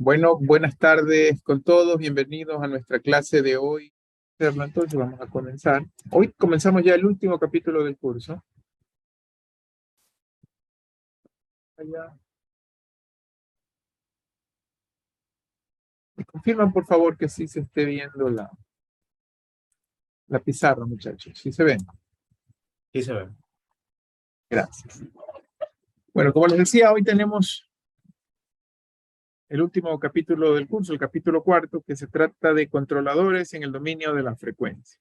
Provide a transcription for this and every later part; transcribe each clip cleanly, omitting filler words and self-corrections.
Bueno, buenas tardes con todos, bienvenidos a nuestra clase de hoy. Entonces vamos a comenzar. Hoy comenzamos ya el último capítulo del curso. Allá. Me confirman por favor que sí se esté viendo la pizarra, muchachos. ¿Sí se ven? Sí se ve. Gracias. Bueno, como les decía, hoy tenemos el último capítulo del curso, el capítulo 4, que se trata de controladores en el dominio de la frecuencia.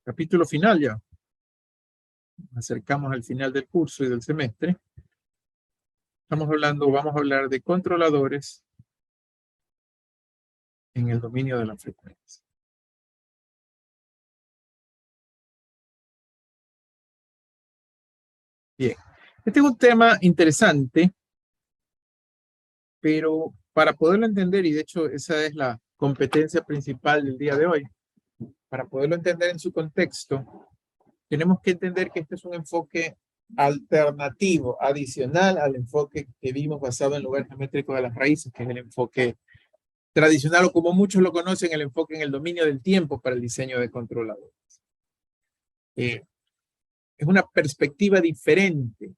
Capítulo final ya. Nos acercamos al final del curso y del semestre. Vamos a hablar de controladores en el dominio de la frecuencia. Bien, este es un tema interesante, pero para poderlo entender, y de hecho esa es la competencia principal del día de hoy, para poderlo entender en su contexto, tenemos que entender que este es un enfoque alternativo, adicional al enfoque que vimos basado en lugar geométrico de las raíces, que es el enfoque tradicional o como muchos lo conocen, el enfoque en el dominio del tiempo para el diseño de controladores. Es una perspectiva diferente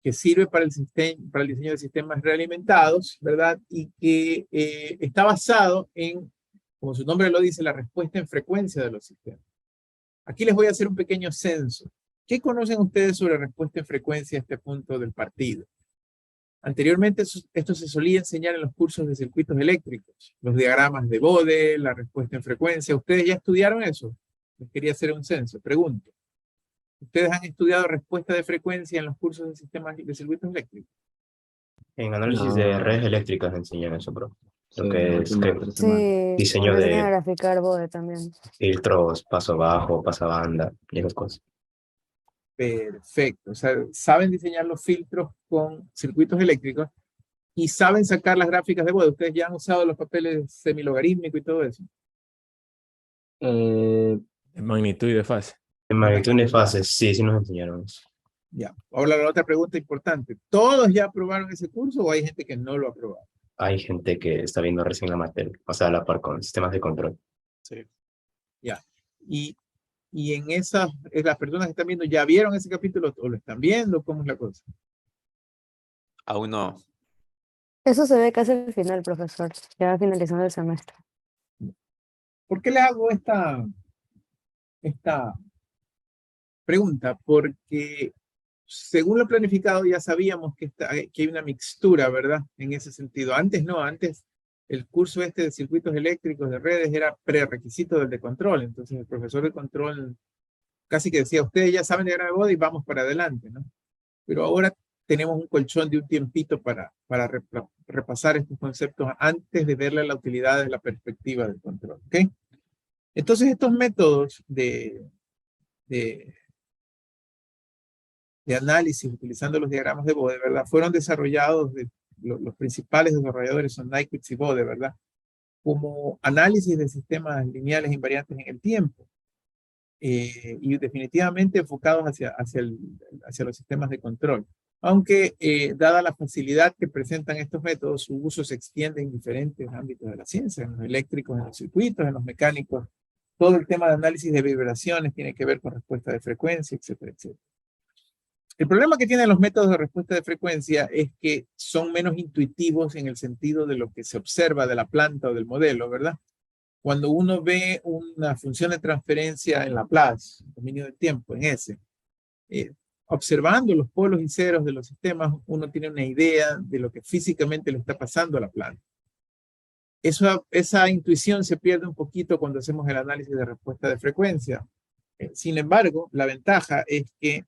que sirve para el diseño de sistemas realimentados, ¿verdad? Y que está basado en, como su nombre lo dice, la respuesta en frecuencia de los sistemas. Aquí les voy a hacer un pequeño censo. ¿Qué conocen ustedes sobre respuesta en frecuencia a este punto del partido? Anteriormente esto se solía enseñar en los cursos de circuitos eléctricos, los diagramas de Bode, la respuesta en frecuencia. ¿Ustedes ya estudiaron eso? Les quería hacer un censo, pregunto. ¿Ustedes han estudiado respuesta de frecuencia en los cursos de sistemas de circuitos eléctricos? En análisis de redes eléctricas enseñan eso, bro. Lo que es diseño Nos enseñan a de graficar Bode también. filtros, paso bajo, pasabanda y esas cosas. Perfecto. O sea, saben diseñar los filtros con circuitos eléctricos y saben sacar las gráficas de Bode. Ustedes ya han usado los papeles semilogarítmicos y todo eso. De magnitud y de fase. En magnitud de fases, sí nos enseñaron eso. Ya. Ahora la otra pregunta importante. ¿Todos ya aprobaron ese curso o hay gente que no lo ha aprobado? Hay gente que está viendo recién la materia, o sea, a la par con sistemas de control. Sí. Ya. Y en esas, las personas que están viendo, ¿ya vieron ese capítulo o lo están viendo? ¿Cómo es la cosa? Aún no. Eso se ve casi al final, profesor, ya finalizando el semestre. ¿Por qué le hago esta pregunta? Porque según lo planificado ya sabíamos que hay una mixtura, ¿verdad? En ese sentido. Antes no, antes el curso este de circuitos eléctricos de redes era prerequisito del de control. Entonces el profesor de control casi que decía, ustedes ya saben de diagrama de Bode y vamos para adelante, ¿no? Pero ahora tenemos un colchón de un tiempito para repasar estos conceptos antes de verle la utilidad de la perspectiva del control, ¿ok? Entonces estos métodos de análisis utilizando los diagramas de Bode, ¿verdad? Fueron desarrollados, los principales desarrolladores son Nyquist y Bode, ¿verdad? Como análisis de sistemas lineales invariantes en el tiempo. Y definitivamente enfocados hacia los sistemas de control. Aunque, dada la facilidad que presentan estos métodos, su uso se extiende en diferentes ámbitos de la ciencia, en los eléctricos, en los circuitos, en los mecánicos. Todo el tema de análisis de vibraciones tiene que ver con respuesta de frecuencia, etcétera, etcétera. El problema que tienen los métodos de respuesta de frecuencia es que son menos intuitivos en el sentido de lo que se observa de la planta o del modelo, ¿verdad? Cuando uno ve una función de transferencia en Laplace, dominio del tiempo, en S, observando los polos y ceros de los sistemas, uno tiene una idea de lo que físicamente le está pasando a la planta. Esa intuición se pierde un poquito cuando hacemos el análisis de respuesta de frecuencia. Sin embargo, la ventaja es que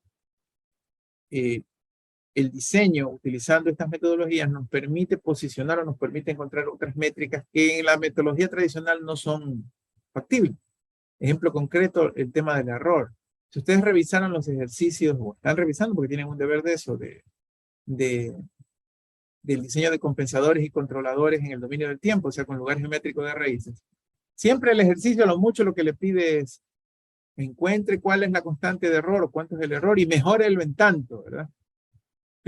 el diseño utilizando estas metodologías nos permite posicionar o nos permite encontrar otras métricas que en la metodología tradicional no son factibles. Ejemplo concreto, el tema del error. Si ustedes revisaron los ejercicios, o están revisando porque tienen un deber de eso, del diseño de compensadores y controladores en el dominio del tiempo, o sea, con lugar geométrico de raíces. Siempre el ejercicio, a lo mucho lo que le pide es encuentre cuál es la constante de error o cuánto es el error y mejórelo en tanto, ¿verdad?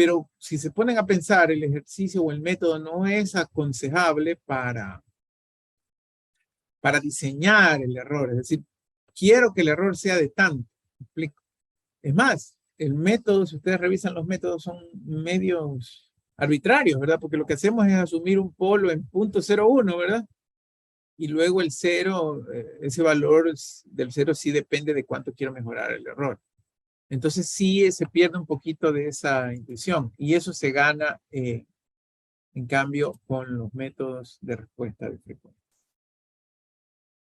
Pero si se ponen a pensar, el ejercicio o el método no es aconsejable para diseñar el error. Es decir, quiero que el error sea de tanto. ¿Me explico? Es más, el método, si ustedes revisan los métodos, son medios arbitrarios, ¿verdad? Porque lo que hacemos es asumir un polo en 0.01, ¿verdad? Y luego el 0, ese valor del 0 sí depende de cuánto quiero mejorar el error. Entonces sí se pierde un poquito de esa intuición y eso se gana en cambio con los métodos de respuesta de frecuencia.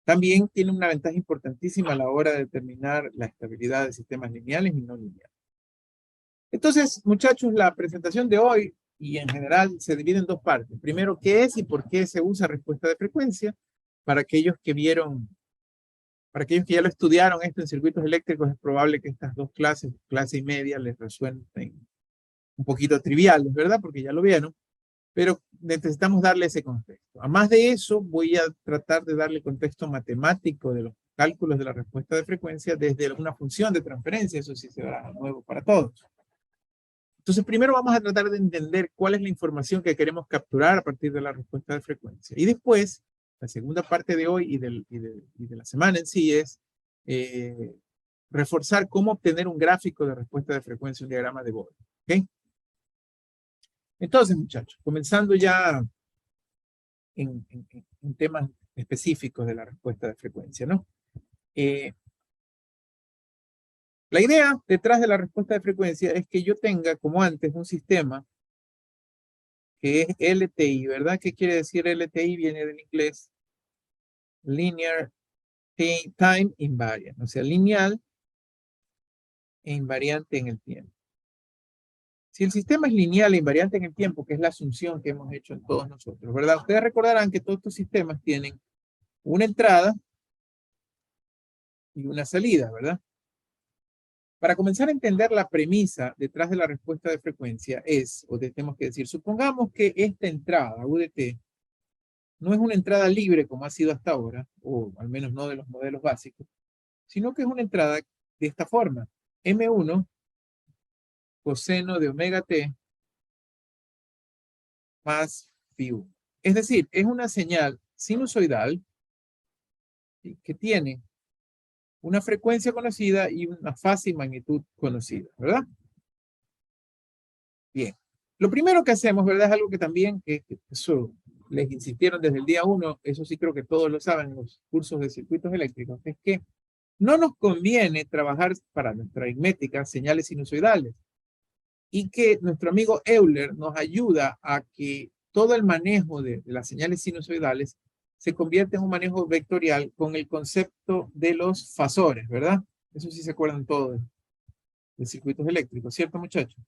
También tiene una ventaja importantísima a la hora de determinar la estabilidad de sistemas lineales y no lineales. Entonces, muchachos, la presentación de hoy y en general se divide en dos partes. Primero, ¿qué es y por qué se usa respuesta de frecuencia? Para aquellos que vieron, para aquellos que ya lo estudiaron esto en circuitos eléctricos, es probable que estas dos clases, clase y media, les resuenen un poquito triviales, ¿verdad? Porque ya lo vieron. Pero necesitamos darle ese contexto. Además de eso, voy a tratar de darle contexto matemático de los cálculos de la respuesta de frecuencia desde una función de transferencia. Eso sí será nuevo para todos. Entonces, primero vamos a tratar de entender cuál es la información que queremos capturar a partir de la respuesta de frecuencia. Y después, la segunda parte de hoy y de la semana en sí es reforzar cómo obtener un gráfico de respuesta de frecuencia, un diagrama de Bode. ¿Ok? Entonces, muchachos, comenzando ya en temas específicos de la respuesta de frecuencia, ¿no? La idea detrás de la respuesta de frecuencia es que yo tenga, como antes, un sistema que es LTI, ¿verdad? ¿Qué quiere decir LTI? Viene del inglés Linear Time Invariant, o sea, lineal e invariante en el tiempo. Si el sistema es lineal e invariante en el tiempo, que es la asunción que hemos hecho en todos nosotros, ¿verdad? Ustedes recordarán que todos estos sistemas tienen una entrada y una salida, ¿verdad? Para comenzar a entender la premisa detrás de la respuesta de frecuencia es, o tenemos que decir, supongamos que esta entrada, UDT, no es una entrada libre como ha sido hasta ahora, o al menos no de los modelos básicos, sino que es una entrada de esta forma, M1 coseno de omega t más phi1. Es decir, es una señal sinusoidal que tiene una frecuencia conocida y una fase y magnitud conocida, ¿verdad? Bien. Lo primero que hacemos, ¿verdad? Es algo que también, eso les insistieron desde el día 1, eso sí creo que todos lo saben en los cursos de circuitos eléctricos, es que no nos conviene trabajar para nuestra aritmética señales sinusoidales y que nuestro amigo Euler nos ayuda a que todo el manejo de las señales sinusoidales se convierte en un manejo vectorial con el concepto de los fasores, ¿verdad? Eso sí se acuerdan todos de circuitos eléctricos, ¿cierto, muchachos?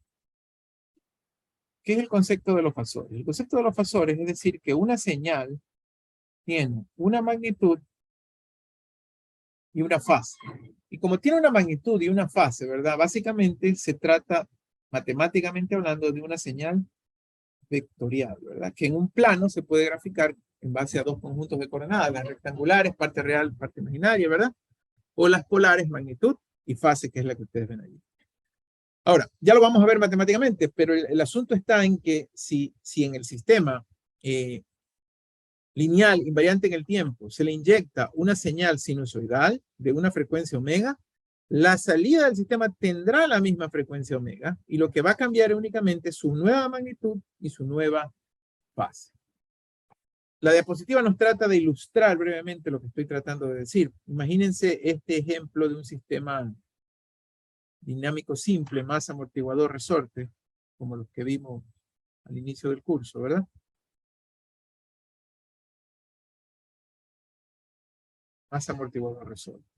¿Qué es el concepto de los fasores? El concepto de los fasores es decir que una señal tiene una magnitud y una fase. Y como tiene una magnitud y una fase, ¿verdad? Básicamente se trata, matemáticamente hablando, de una señal vectorial, ¿verdad? Que en un plano se puede graficar en base a dos conjuntos de coordenadas, las rectangulares, parte real, parte imaginaria, ¿verdad? O las polares, magnitud y fase, que es la que ustedes ven ahí. Ahora, ya lo vamos a ver matemáticamente, pero el asunto está en que si en el sistema lineal invariante en el tiempo se le inyecta una señal sinusoidal de una frecuencia omega, la salida del sistema tendrá la misma frecuencia omega y lo que va a cambiar es únicamente su nueva magnitud y su nueva fase. La diapositiva nos trata de ilustrar brevemente lo que estoy tratando de decir. Imagínense este ejemplo de un sistema dinámico simple, más amortiguador resorte, como los que vimos al inicio del curso, ¿verdad? Más amortiguador resorte.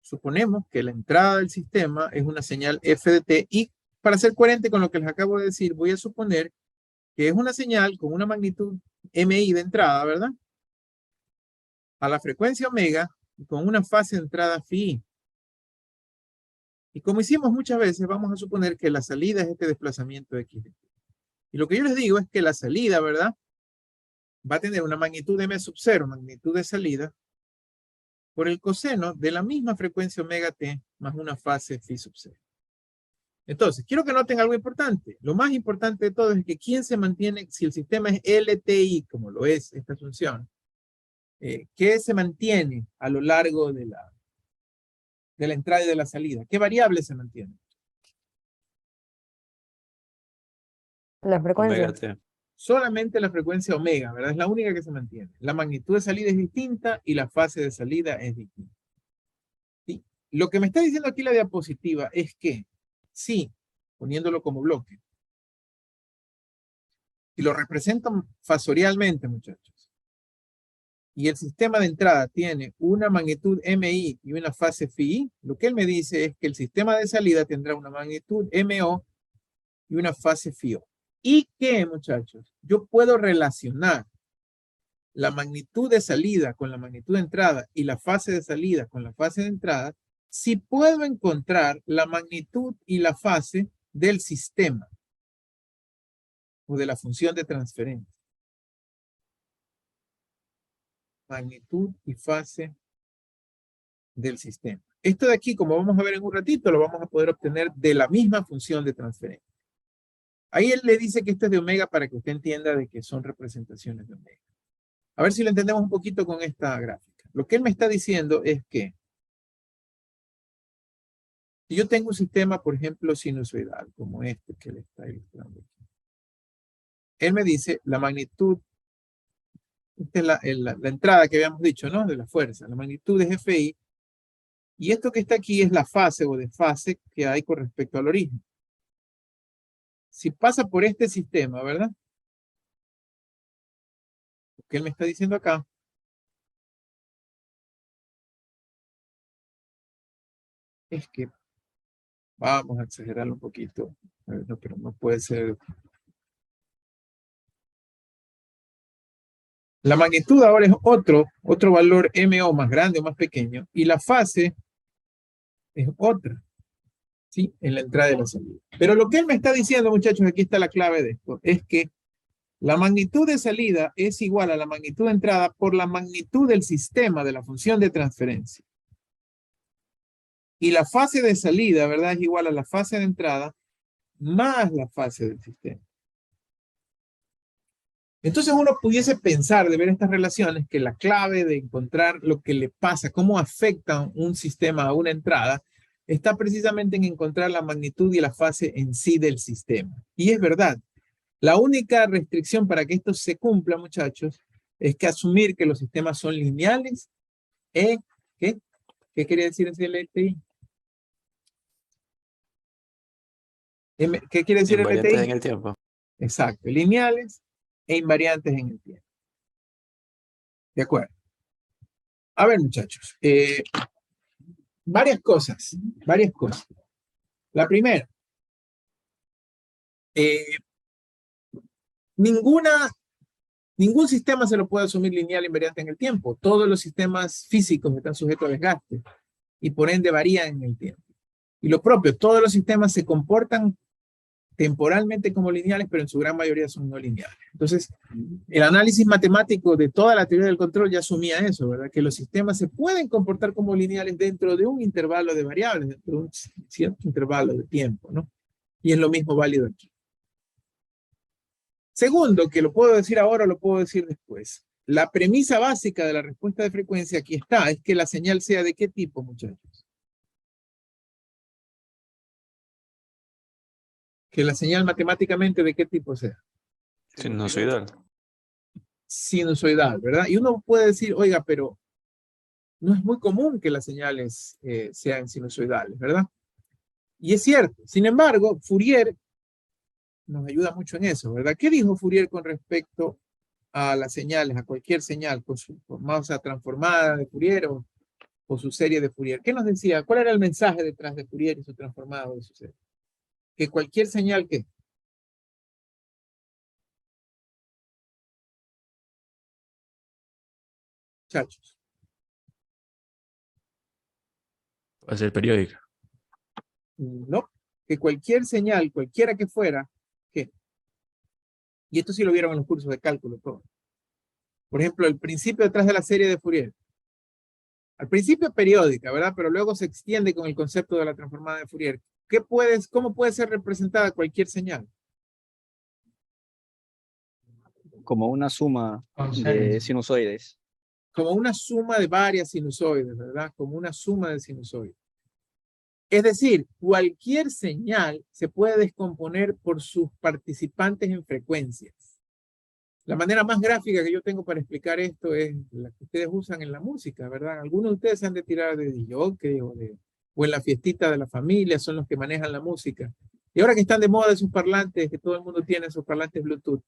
Suponemos que la entrada del sistema es una señal f de t y para ser coherente con lo que les acabo de decir, voy a suponer que es una señal con una magnitud mi de entrada, ¿verdad? A la frecuencia omega y con una fase de entrada phi. Y como hicimos muchas veces, vamos a suponer que la salida es este desplazamiento de x. Y lo que yo les digo es que la salida, ¿verdad? Va a tener una magnitud m sub 0, magnitud de salida, por el coseno de la misma frecuencia omega t más una fase phi sub 0. Entonces, quiero que noten algo importante. Lo más importante de todo es que quién se mantiene, si el sistema es LTI, como lo es esta función, ¿qué se mantiene a lo largo de la entrada y de la salida? ¿Qué variable se mantiene? La frecuencia. Omega T. Solamente la frecuencia omega, ¿verdad? Es la única que se mantiene. La magnitud de salida es distinta y la fase de salida es distinta. ¿Sí? Lo que me está diciendo aquí la diapositiva es que, sí, poniéndolo como bloque, y lo represento fasorialmente, muchachos, y el sistema de entrada tiene una magnitud MI y una fase FI, lo que él me dice es que el sistema de salida tendrá una magnitud MO y una fase FIO. Y que, muchachos, yo puedo relacionar la magnitud de salida con la magnitud de entrada y la fase de salida con la fase de entrada si puedo encontrar la magnitud y la fase del sistema o de la función de transferencia. Magnitud y fase del sistema. Esto de aquí, como vamos a ver en un ratito, lo vamos a poder obtener de la misma función de transferencia. Ahí él le dice que esto es de omega para que usted entienda de que son representaciones de omega. A ver si lo entendemos un poquito con esta gráfica. Lo que él me está diciendo es que si yo tengo un sistema, por ejemplo, sinusoidal, como este que le está ilustrando aquí, él me dice la magnitud, esta es la entrada que habíamos dicho, ¿no? De la fuerza, la magnitud es FI, y esto que está aquí es la fase o desfase que hay con respecto al origen. Si pasa por este sistema, ¿verdad? Lo que él me está diciendo acá es que, vamos a exagerarlo un poquito, no, pero no puede ser. La magnitud ahora es otro valor MO más grande o más pequeño, y la fase es otra, ¿sí? En la entrada y la salida. Pero lo que él me está diciendo, muchachos, aquí está la clave de esto, es que la magnitud de salida es igual a la magnitud de entrada por la magnitud del sistema de la función de transferencia. Y la fase de salida, ¿verdad? Es igual a la fase de entrada más la fase del sistema. Entonces uno pudiese pensar de ver estas relaciones que la clave de encontrar lo que le pasa, cómo afecta un sistema a una entrada, está precisamente en encontrar la magnitud y la fase en sí del sistema. Y es verdad. La única restricción para que esto se cumpla, muchachos, es que asumir que los sistemas son lineales. ¿Qué? ¿Qué quiere decir ese LTI? ¿Qué quiere decir Invariantes LTI? en el tiempo. Exacto, lineales e invariantes en el tiempo. De acuerdo. A ver, muchachos, varias cosas. La primera, ningún sistema se lo puede asumir lineal e invariante en el tiempo. Todos los sistemas físicos están sujetos a desgaste y por ende varían en el tiempo. Y lo propio, todos los sistemas se comportan temporalmente como lineales, pero en su gran mayoría son no lineales. Entonces, el análisis matemático de toda la teoría del control ya asumía eso, ¿verdad? Que los sistemas se pueden comportar como lineales dentro de un intervalo de variables, dentro de un cierto intervalo de tiempo, ¿no? Y es lo mismo válido aquí. Segundo, que lo puedo decir ahora o lo puedo decir después. La premisa básica de la respuesta de frecuencia aquí está, es que la señal sea de qué tipo, muchachos. Que la señal matemáticamente de qué tipo sea. Sinusoidal. Sinusoidal, ¿verdad? Y uno puede decir, oiga, pero no es muy común que las señales sean sinusoidales, ¿verdad? Y es cierto. Sin embargo, Fourier nos ayuda mucho en eso, ¿verdad? ¿Qué dijo Fourier con respecto a las señales, a cualquier señal, con su masa transformada de Fourier o su serie de Fourier? ¿Qué nos decía? ¿Cuál era el mensaje detrás de Fourier y su transformado de su serie? Que cualquier señal que... Muchachos. Puede ser periódica. No, que cualquier señal, cualquiera que fuera, ¿qué? Y esto sí lo vieron en los cursos de cálculo, todo. Por ejemplo, el principio detrás de la serie de Fourier. Al principio periódica, ¿verdad? Pero luego se extiende con el concepto de la transformada de Fourier. ¿Cómo puede ser representada cualquier señal? Como una suma de sinusoides. Como una suma de varias sinusoides, ¿verdad? Como una suma de sinusoides. Es decir, cualquier señal se puede descomponer por sus participantes en frecuencias. La manera más gráfica que yo tengo para explicar esto es la que ustedes usan en la música, ¿verdad? Algunos de ustedes se han de tirar de DJ o en la fiestita de la familia, son los que manejan la música. Y ahora que están de moda esos parlantes, que todo el mundo tiene esos parlantes Bluetooth,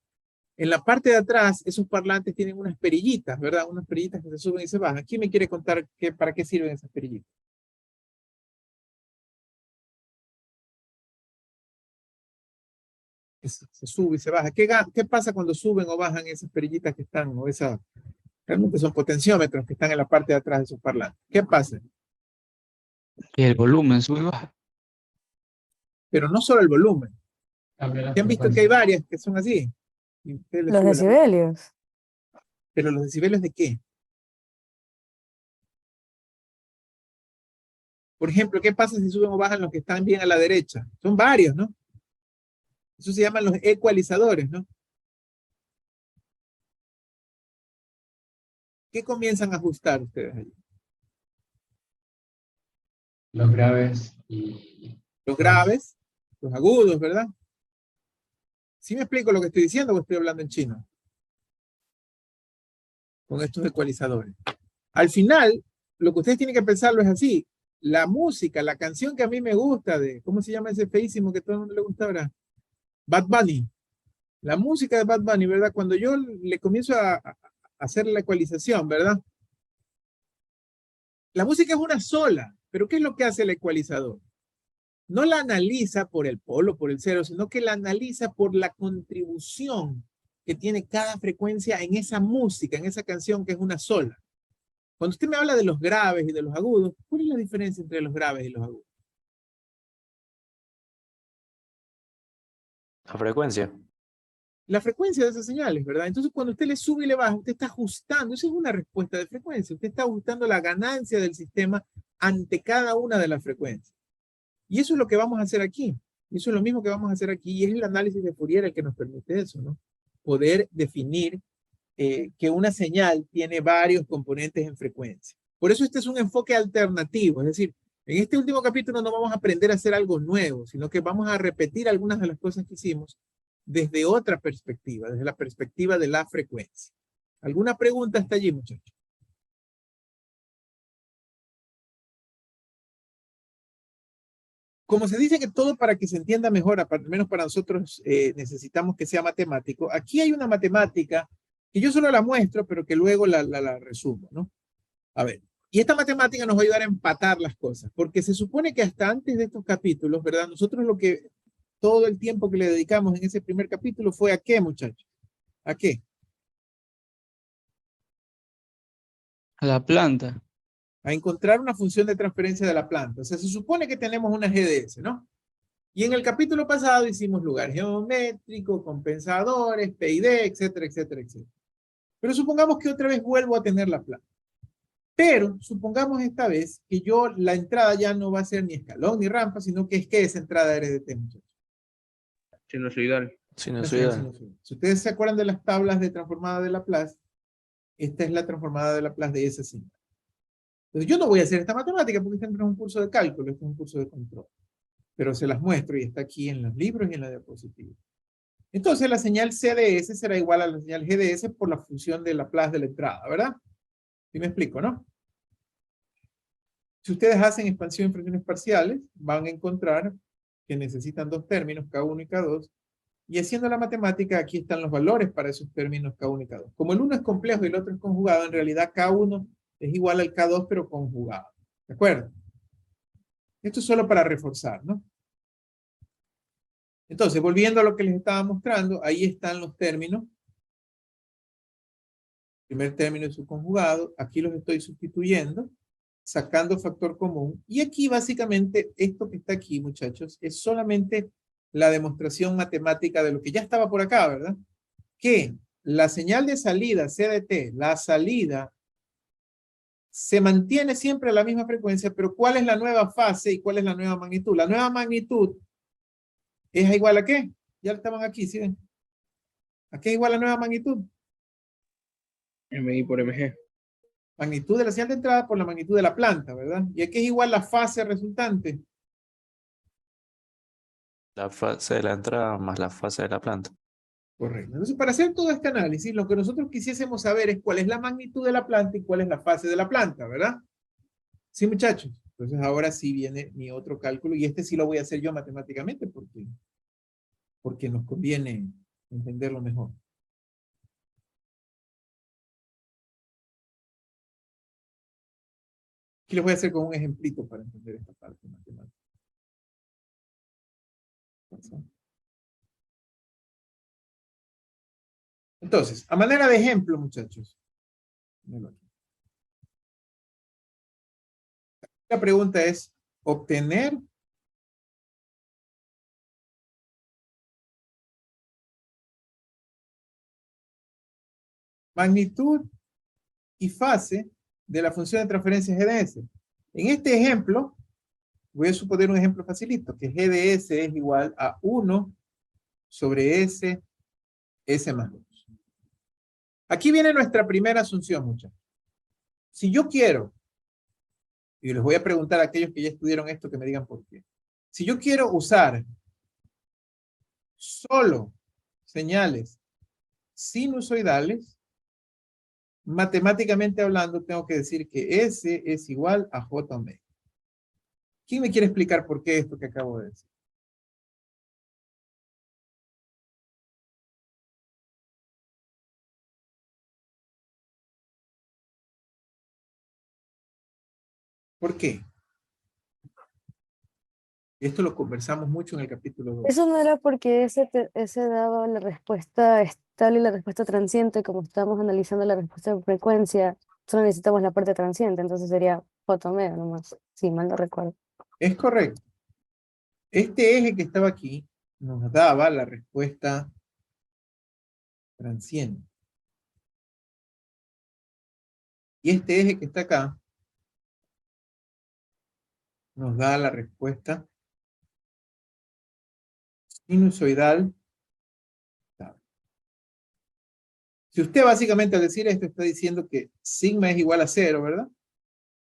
en la parte de atrás, esos parlantes tienen unas perillitas, ¿verdad? Unas perillitas que se suben y se bajan. ¿Quién me quiere contar para qué sirven esas perillitas? Se sube y se baja. ¿Qué pasa cuando suben o bajan esas perillitas que están, realmente son potenciómetros que están en la parte de atrás de esos parlantes? ¿Qué pasa? Y el volumen sube y baja. Pero no solo el volumen. ¿Ya han visto que hay varias que son así? Y usted le Los sube la- decibelios. Pero los decibelios ¿de qué? Por ejemplo, ¿qué pasa si suben o bajan los que están bien a la derecha? Son varios, ¿no? Eso se llaman los ecualizadores, ¿no? ¿Qué comienzan a ajustar ustedes allí? Los graves y... Los graves, los agudos, ¿verdad? ¿Sí me explico lo que estoy diciendo o estoy hablando en chino? Con estos ecualizadores. Al final, lo que ustedes tienen que pensarlo es así. La música, la canción que a mí me gusta ¿cómo se llama ese feísimo que a todo el mundo le gusta ahora? Bad Bunny. La música de Bad Bunny, ¿verdad? Cuando yo le comienzo a hacer la ecualización, ¿verdad? La música es una sola, pero ¿qué es lo que hace el ecualizador? No la analiza por el polo, por el cero, sino que la analiza por la contribución que tiene cada frecuencia en esa música, en esa canción que es una sola. Cuando usted me habla de los graves y de los agudos, ¿cuál es la diferencia entre los graves y los agudos? La frecuencia. La frecuencia de esas señales, ¿verdad? Entonces, cuando usted le sube y le baja, usted está ajustando, esa es una respuesta de frecuencia, usted está ajustando la ganancia del sistema ante cada una de las frecuencias. Y eso es lo que vamos a hacer aquí. Y eso es lo mismo que vamos a hacer aquí, y es el análisis de Fourier el que nos permite eso, ¿no? Poder definir que una señal tiene varios componentes en frecuencia. Por eso este es un enfoque alternativo, es decir, en este último capítulo no vamos a aprender a hacer algo nuevo, sino que vamos a repetir algunas de las cosas que hicimos desde otra perspectiva, desde la perspectiva de la frecuencia. ¿Alguna pregunta hasta allí, muchachos? Como se dice que todo para que se entienda mejor, al menos para nosotros necesitamos que sea matemático, aquí hay una matemática que yo solo la muestro, pero que luego la resumo, ¿no? A ver, y esta matemática nos va a ayudar a empatar las cosas, porque se supone que hasta antes de estos capítulos, ¿verdad? Nosotros todo el tiempo que le dedicamos en ese primer capítulo fue ¿a qué, muchachos? ¿A qué? A la planta. A encontrar una función de transferencia de la planta. O sea, se supone que tenemos una GDS, ¿no? Y en el capítulo pasado hicimos lugar geométrico, compensadores, PID, etcétera, etcétera, etcétera. Pero supongamos que otra vez vuelvo a tener la planta. Pero supongamos esta vez que la entrada ya no va a ser ni escalón ni rampa, sino que es entrada RDT, muchachos. Sinusoidal. Sinusoidal. Si ustedes se acuerdan de las tablas de transformada de Laplace, esta es la transformada de Laplace de esa cinta. Entonces yo no voy a hacer esta matemática porque este no es un curso de cálculo, este es un curso de control. Pero se las muestro y está aquí en los libros y en la diapositiva. Entonces la señal CDS será igual a la señal GDS por la función de Laplace de la entrada, ¿verdad? ¿Sí me explico, no? Si ustedes hacen expansión y fracciones parciales, van a encontrar que necesitan dos términos, K1 y K2, y haciendo la matemática, aquí están los valores para esos términos K1 y K2. Como el uno es complejo y el otro es conjugado, en realidad K1 es igual al K2, pero conjugado. ¿De acuerdo? Esto es solo para reforzar, ¿no? Entonces, volviendo a lo que les estaba mostrando, ahí están los términos. Primer término y su conjugado. Aquí los estoy sustituyendo, sacando factor común. Y aquí, básicamente, esto que está aquí, muchachos, es solamente la demostración matemática de lo que ya estaba por acá, ¿verdad? Que la señal de salida, CDT, la salida se mantiene siempre a la misma frecuencia, pero ¿cuál es la nueva fase y cuál es la nueva magnitud? La nueva magnitud es igual a ¿qué? Ya estaban aquí, ¿sí ven? ¿A qué es igual la nueva magnitud? MI por MG. Magnitud de la señal de entrada por la magnitud de la planta, ¿verdad? ¿Y a qué es igual la fase resultante? La fase de la entrada más la fase de la planta. Correcto. Entonces, para hacer todo este análisis, lo que nosotros quisiésemos saber es cuál es la magnitud de la planta y cuál es la fase de la planta, ¿verdad? Sí, muchachos. Entonces, ahora sí viene mi otro cálculo, y este sí lo voy a hacer yo matemáticamente porque nos conviene entenderlo mejor. Aquí les voy a hacer con un ejemplito para entender esta parte matemática. Entonces, a manera de ejemplo, muchachos. La pregunta es, obtener magnitud y fase de la función de transferencia GDS. En este ejemplo, voy a suponer un ejemplo facilito, que GDS es igual a 1 sobre S más 2. Aquí viene nuestra primera asunción, muchachos. Si yo quiero, y les voy a preguntar a aquellos que ya estudiaron esto que me digan por qué. Si yo quiero usar solo señales sinusoidales, matemáticamente hablando, tengo que decir que S es igual a J omega. ¿Quién me quiere explicar por qué esto que acabo de decir? ¿Por qué? Esto lo conversamos mucho en el capítulo 2. Eso no era porque ese daba la respuesta estable y la respuesta transiente, como estamos analizando la respuesta de frecuencia, solo necesitamos la parte transiente, entonces sería J omega nomás, si mal no recuerdo. Es correcto. Este eje que estaba aquí nos daba la respuesta transiente. Y este eje que está acá nos da la respuesta sinusoidal. Si usted básicamente al decir esto está diciendo que sigma es igual a 0, ¿verdad?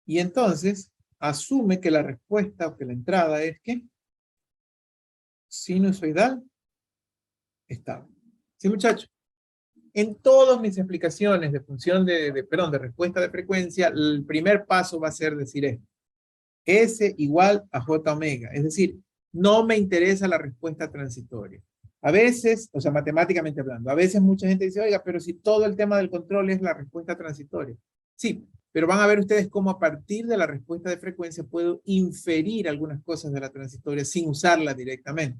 Y entonces asume que la respuesta o que la entrada es ¿qué? Sinusoidal estable. ¿Sí, muchachos? En todas mis explicaciones de función de respuesta de frecuencia, el primer paso va a ser decir esto. S igual a J omega. Es decir, no me interesa la respuesta transitoria. A veces, o sea, matemáticamente hablando, a veces mucha gente dice, oiga, pero si todo el tema del control es la respuesta transitoria. Sí, pero van a ver ustedes cómo a partir de la respuesta de frecuencia puedo inferir algunas cosas de la transitoria sin usarla directamente.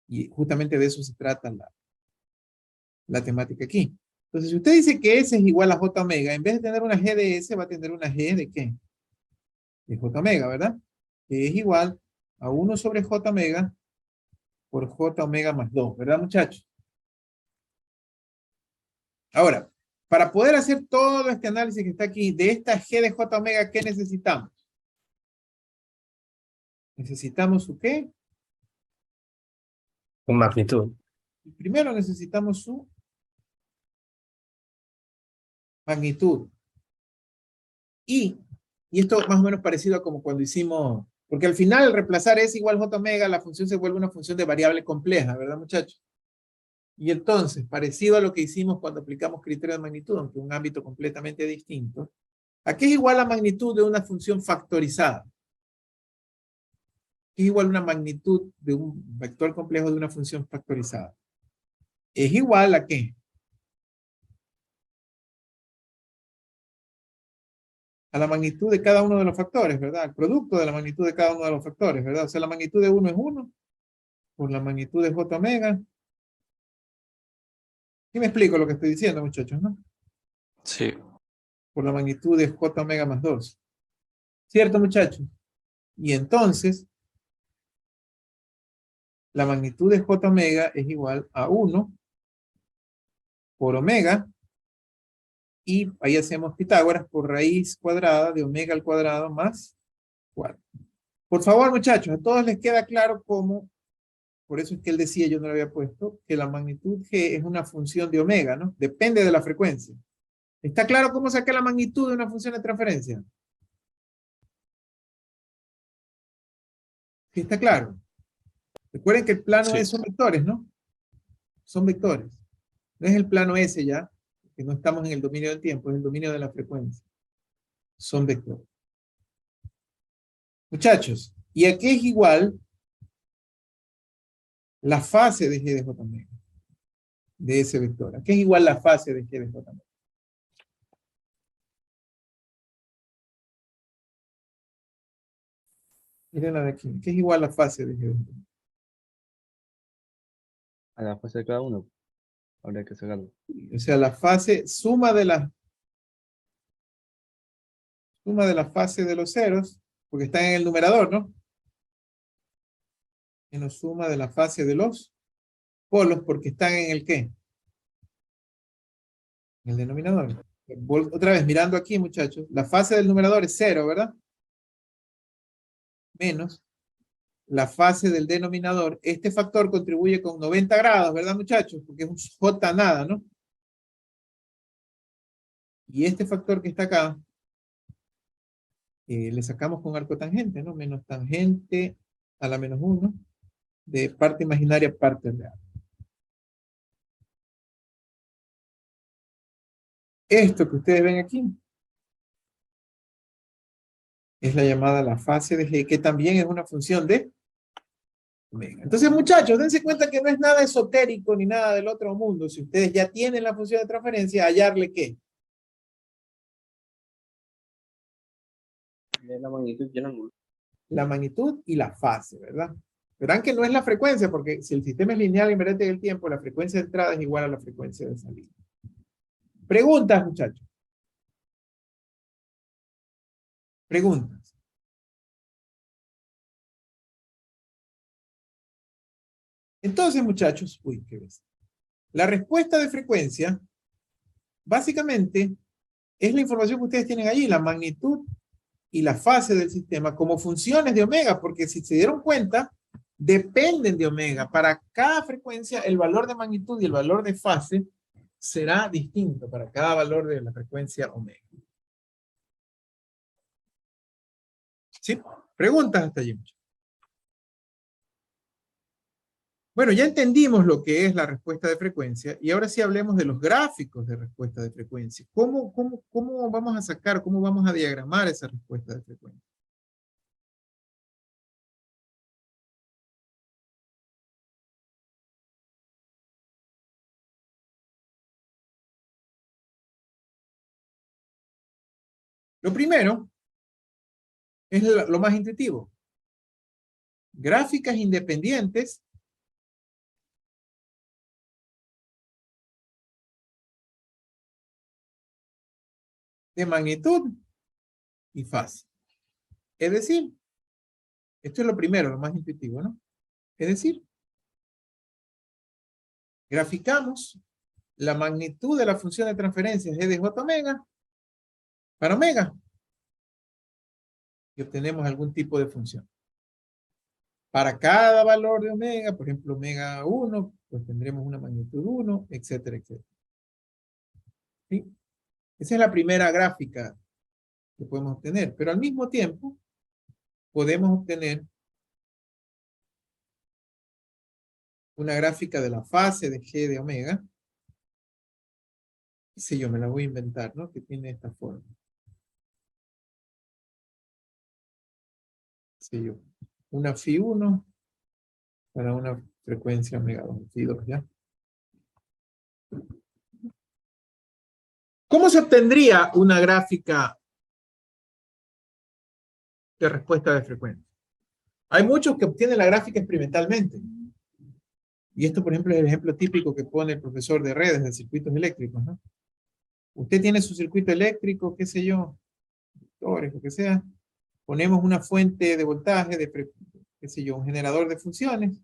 Y justamente de eso se trata la temática aquí. Entonces, si usted dice que S es igual a J omega, en vez de tener una G de S, va a tener una G de ¿qué? De J omega, ¿verdad? Que es igual a 1 sobre J omega por J omega más 2, ¿verdad, muchachos? Ahora, para poder hacer todo este análisis que está aquí, de esta G de J omega, ¿qué necesitamos? ¿Necesitamos su qué? Con magnitud. Primero necesitamos su magnitud. Y esto más o menos parecido a como cuando hicimos, porque al final al reemplazar S igual J omega, la función se vuelve una función de variable compleja, ¿verdad, muchachos? Y entonces, parecido a lo que hicimos cuando aplicamos criterio de magnitud, aunque un ámbito completamente distinto, ¿a qué es igual la magnitud de una función factorizada? ¿Qué es igual a una magnitud de un vector complejo de una función factorizada? ¿Es igual a qué? A la magnitud de cada uno de los factores, ¿verdad? El producto de la magnitud de cada uno de los factores, ¿verdad? O sea, la magnitud de 1 es 1 por la magnitud de J omega. ¿Sí me explico lo que estoy diciendo, muchachos, no? Sí. Por la magnitud de J omega más 2. ¿Cierto, muchachos? Y entonces, la magnitud de J omega es igual a 1 por omega Y ahí hacemos Pitágoras por raíz cuadrada de omega al cuadrado más 4. Por favor, muchachos, a todos les queda claro cómo, por eso es que él decía, yo no lo había puesto, que la magnitud G es una función de omega, ¿no? Depende de la frecuencia. ¿Está claro cómo sacar la magnitud de una función de transferencia? ¿Sí está claro? Recuerden que el plano Sí. S son vectores, ¿no? Son vectores. No es el plano S ya, que no estamos en el dominio del tiempo, es el dominio de la frecuencia. Son vectores. Muchachos, ¿y a qué es igual la fase de G de J omega? De ese vector. ¿A qué es igual la fase de G de J omega? Miren la de aquí. ¿Qué es igual la fase de G de J omega? A la fase de cada uno. Habría que sacarlo. O sea, la fase, suma de la fase de los ceros, porque están en el numerador, ¿no? Menos suma de la fase de los polos, porque están en el ¿qué? En el denominador. Otra vez, mirando aquí, muchachos, la fase del numerador es 0, ¿verdad? Menos la fase del denominador. Este factor contribuye con 90 grados, ¿verdad, muchachos? Porque es un J nada, ¿no? Y este factor que está acá, le sacamos con arco tangente, ¿no? Menos tangente a la menos 1 de parte imaginaria, parte real. Esto que ustedes ven aquí es la llamada la fase de G, que también es una función de omega. Entonces, muchachos, dense cuenta que no es nada esotérico ni nada del otro mundo. Si ustedes ya tienen la función de transferencia, hallarle ¿qué? La magnitud y el ángulo. La magnitud y la fase, ¿verdad? Verán que no es la frecuencia, porque si el sistema es lineal invariante del tiempo, la frecuencia de entrada es igual a la frecuencia de salida. Preguntas, muchachos. Preguntas. Entonces, muchachos, uy, qué ves. La respuesta de frecuencia, básicamente, es la información que ustedes tienen allí, la magnitud y la fase del sistema como funciones de omega, porque si se dieron cuenta, dependen de omega. Para cada frecuencia, el valor de magnitud y el valor de fase será distinto para cada valor de la frecuencia omega. ¿Sí? Preguntas hasta allí. Bueno, ya entendimos lo que es la respuesta de frecuencia y ahora sí hablemos de los gráficos de respuesta de frecuencia. ¿Cómo vamos a sacar, cómo vamos a diagramar esa respuesta de frecuencia? Lo primero es lo más intuitivo. Gráficas independientes de magnitud y fase. Es decir, esto es lo primero, lo más intuitivo, ¿no? Es decir, graficamos la magnitud de la función de transferencia G de J omega para omega y obtenemos algún tipo de función. Para cada valor de omega, por ejemplo, omega 1, pues tendremos una magnitud 1, etcétera, etcétera. ¿Sí? Esa es la primera gráfica que podemos obtener, pero al mismo tiempo podemos obtener una gráfica de la fase de G de omega. Si yo me la voy a inventar, ¿no? Que tiene esta forma. Si yo, una phi 1 para una frecuencia omega 2, phi 2, ¿ya? ¿Cómo se obtendría una gráfica de respuesta de frecuencia? Hay muchos que obtienen la gráfica experimentalmente. Y esto, por ejemplo, es el ejemplo típico que pone el profesor de redes de circuitos eléctricos, ¿no? Usted tiene su circuito eléctrico, qué sé yo, vectores, lo que sea. Ponemos una fuente de voltaje, de, qué sé yo, un generador de funciones.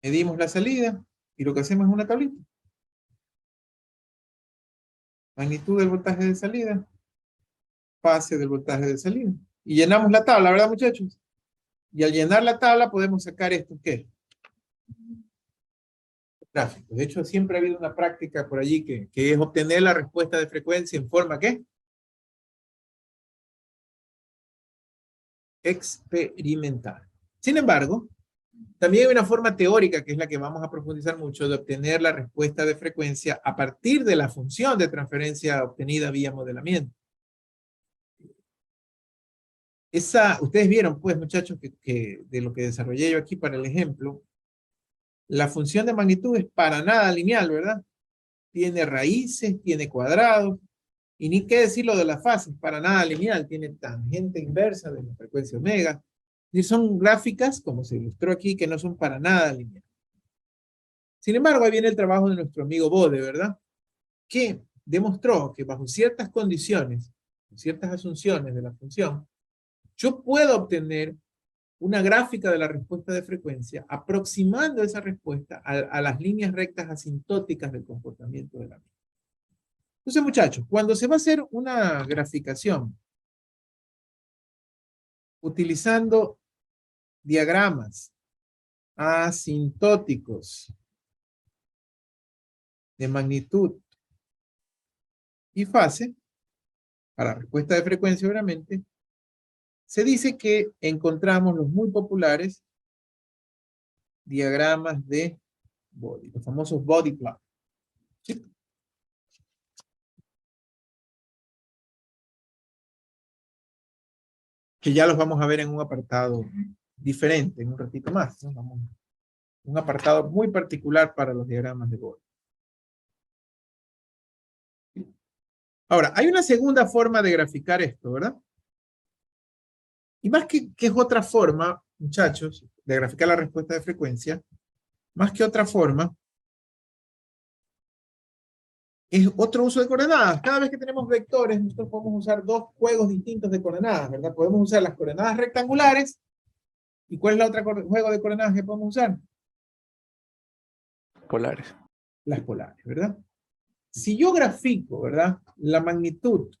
Medimos la salida y lo que hacemos es una tablita. Magnitud del voltaje de salida, fase del voltaje de salida. Y llenamos la tabla, ¿verdad, muchachos? Y al llenar la tabla podemos sacar esto, ¿qué? Gráficos. De hecho, siempre ha habido una práctica por allí que es obtener la respuesta de frecuencia en forma, ¿qué? Experimental. Sin embargo, también hay una forma teórica, que es la que vamos a profundizar mucho, de obtener la respuesta de frecuencia a partir de la función de transferencia obtenida vía modelamiento. Ustedes vieron, pues, muchachos, que de lo que desarrollé yo aquí para el ejemplo, la función de magnitud es para nada lineal, ¿verdad? Tiene raíces, tiene cuadrados, y ni qué decir lo de las fases, para nada lineal, tiene tangente inversa de la frecuencia omega. Y son gráficas, como se ilustró aquí, que no son para nada lineales. Sin embargo, ahí viene el trabajo de nuestro amigo Bode, ¿verdad? Que demostró que bajo ciertas condiciones, ciertas asunciones de la función, yo puedo obtener una gráfica de la respuesta de frecuencia aproximando esa respuesta a las líneas rectas asintóticas del comportamiento de la misma. Entonces, muchachos, cuando se va a hacer una graficación utilizando diagramas asintóticos de magnitud y fase, para respuesta de frecuencia, obviamente, se dice que encontramos los muy populares diagramas de Bode, los famosos body plot. ¿Sí? Que ya los vamos a ver en un apartado diferente, en un ratito más, ¿no? Vamos, un apartado muy particular para los diagramas de Bode. Ahora, hay una segunda forma de graficar esto, ¿verdad? Y más que es otra forma, muchachos, de graficar la respuesta de frecuencia, más que otra forma, es otro uso de coordenadas. Cada vez que tenemos vectores, nosotros podemos usar dos juegos distintos de coordenadas, ¿verdad? Podemos usar las coordenadas rectangulares. ¿Y cuál es la otra juego de coordenadas que podemos usar? Polares. Las polares, ¿verdad? Si yo grafico, ¿verdad? La magnitud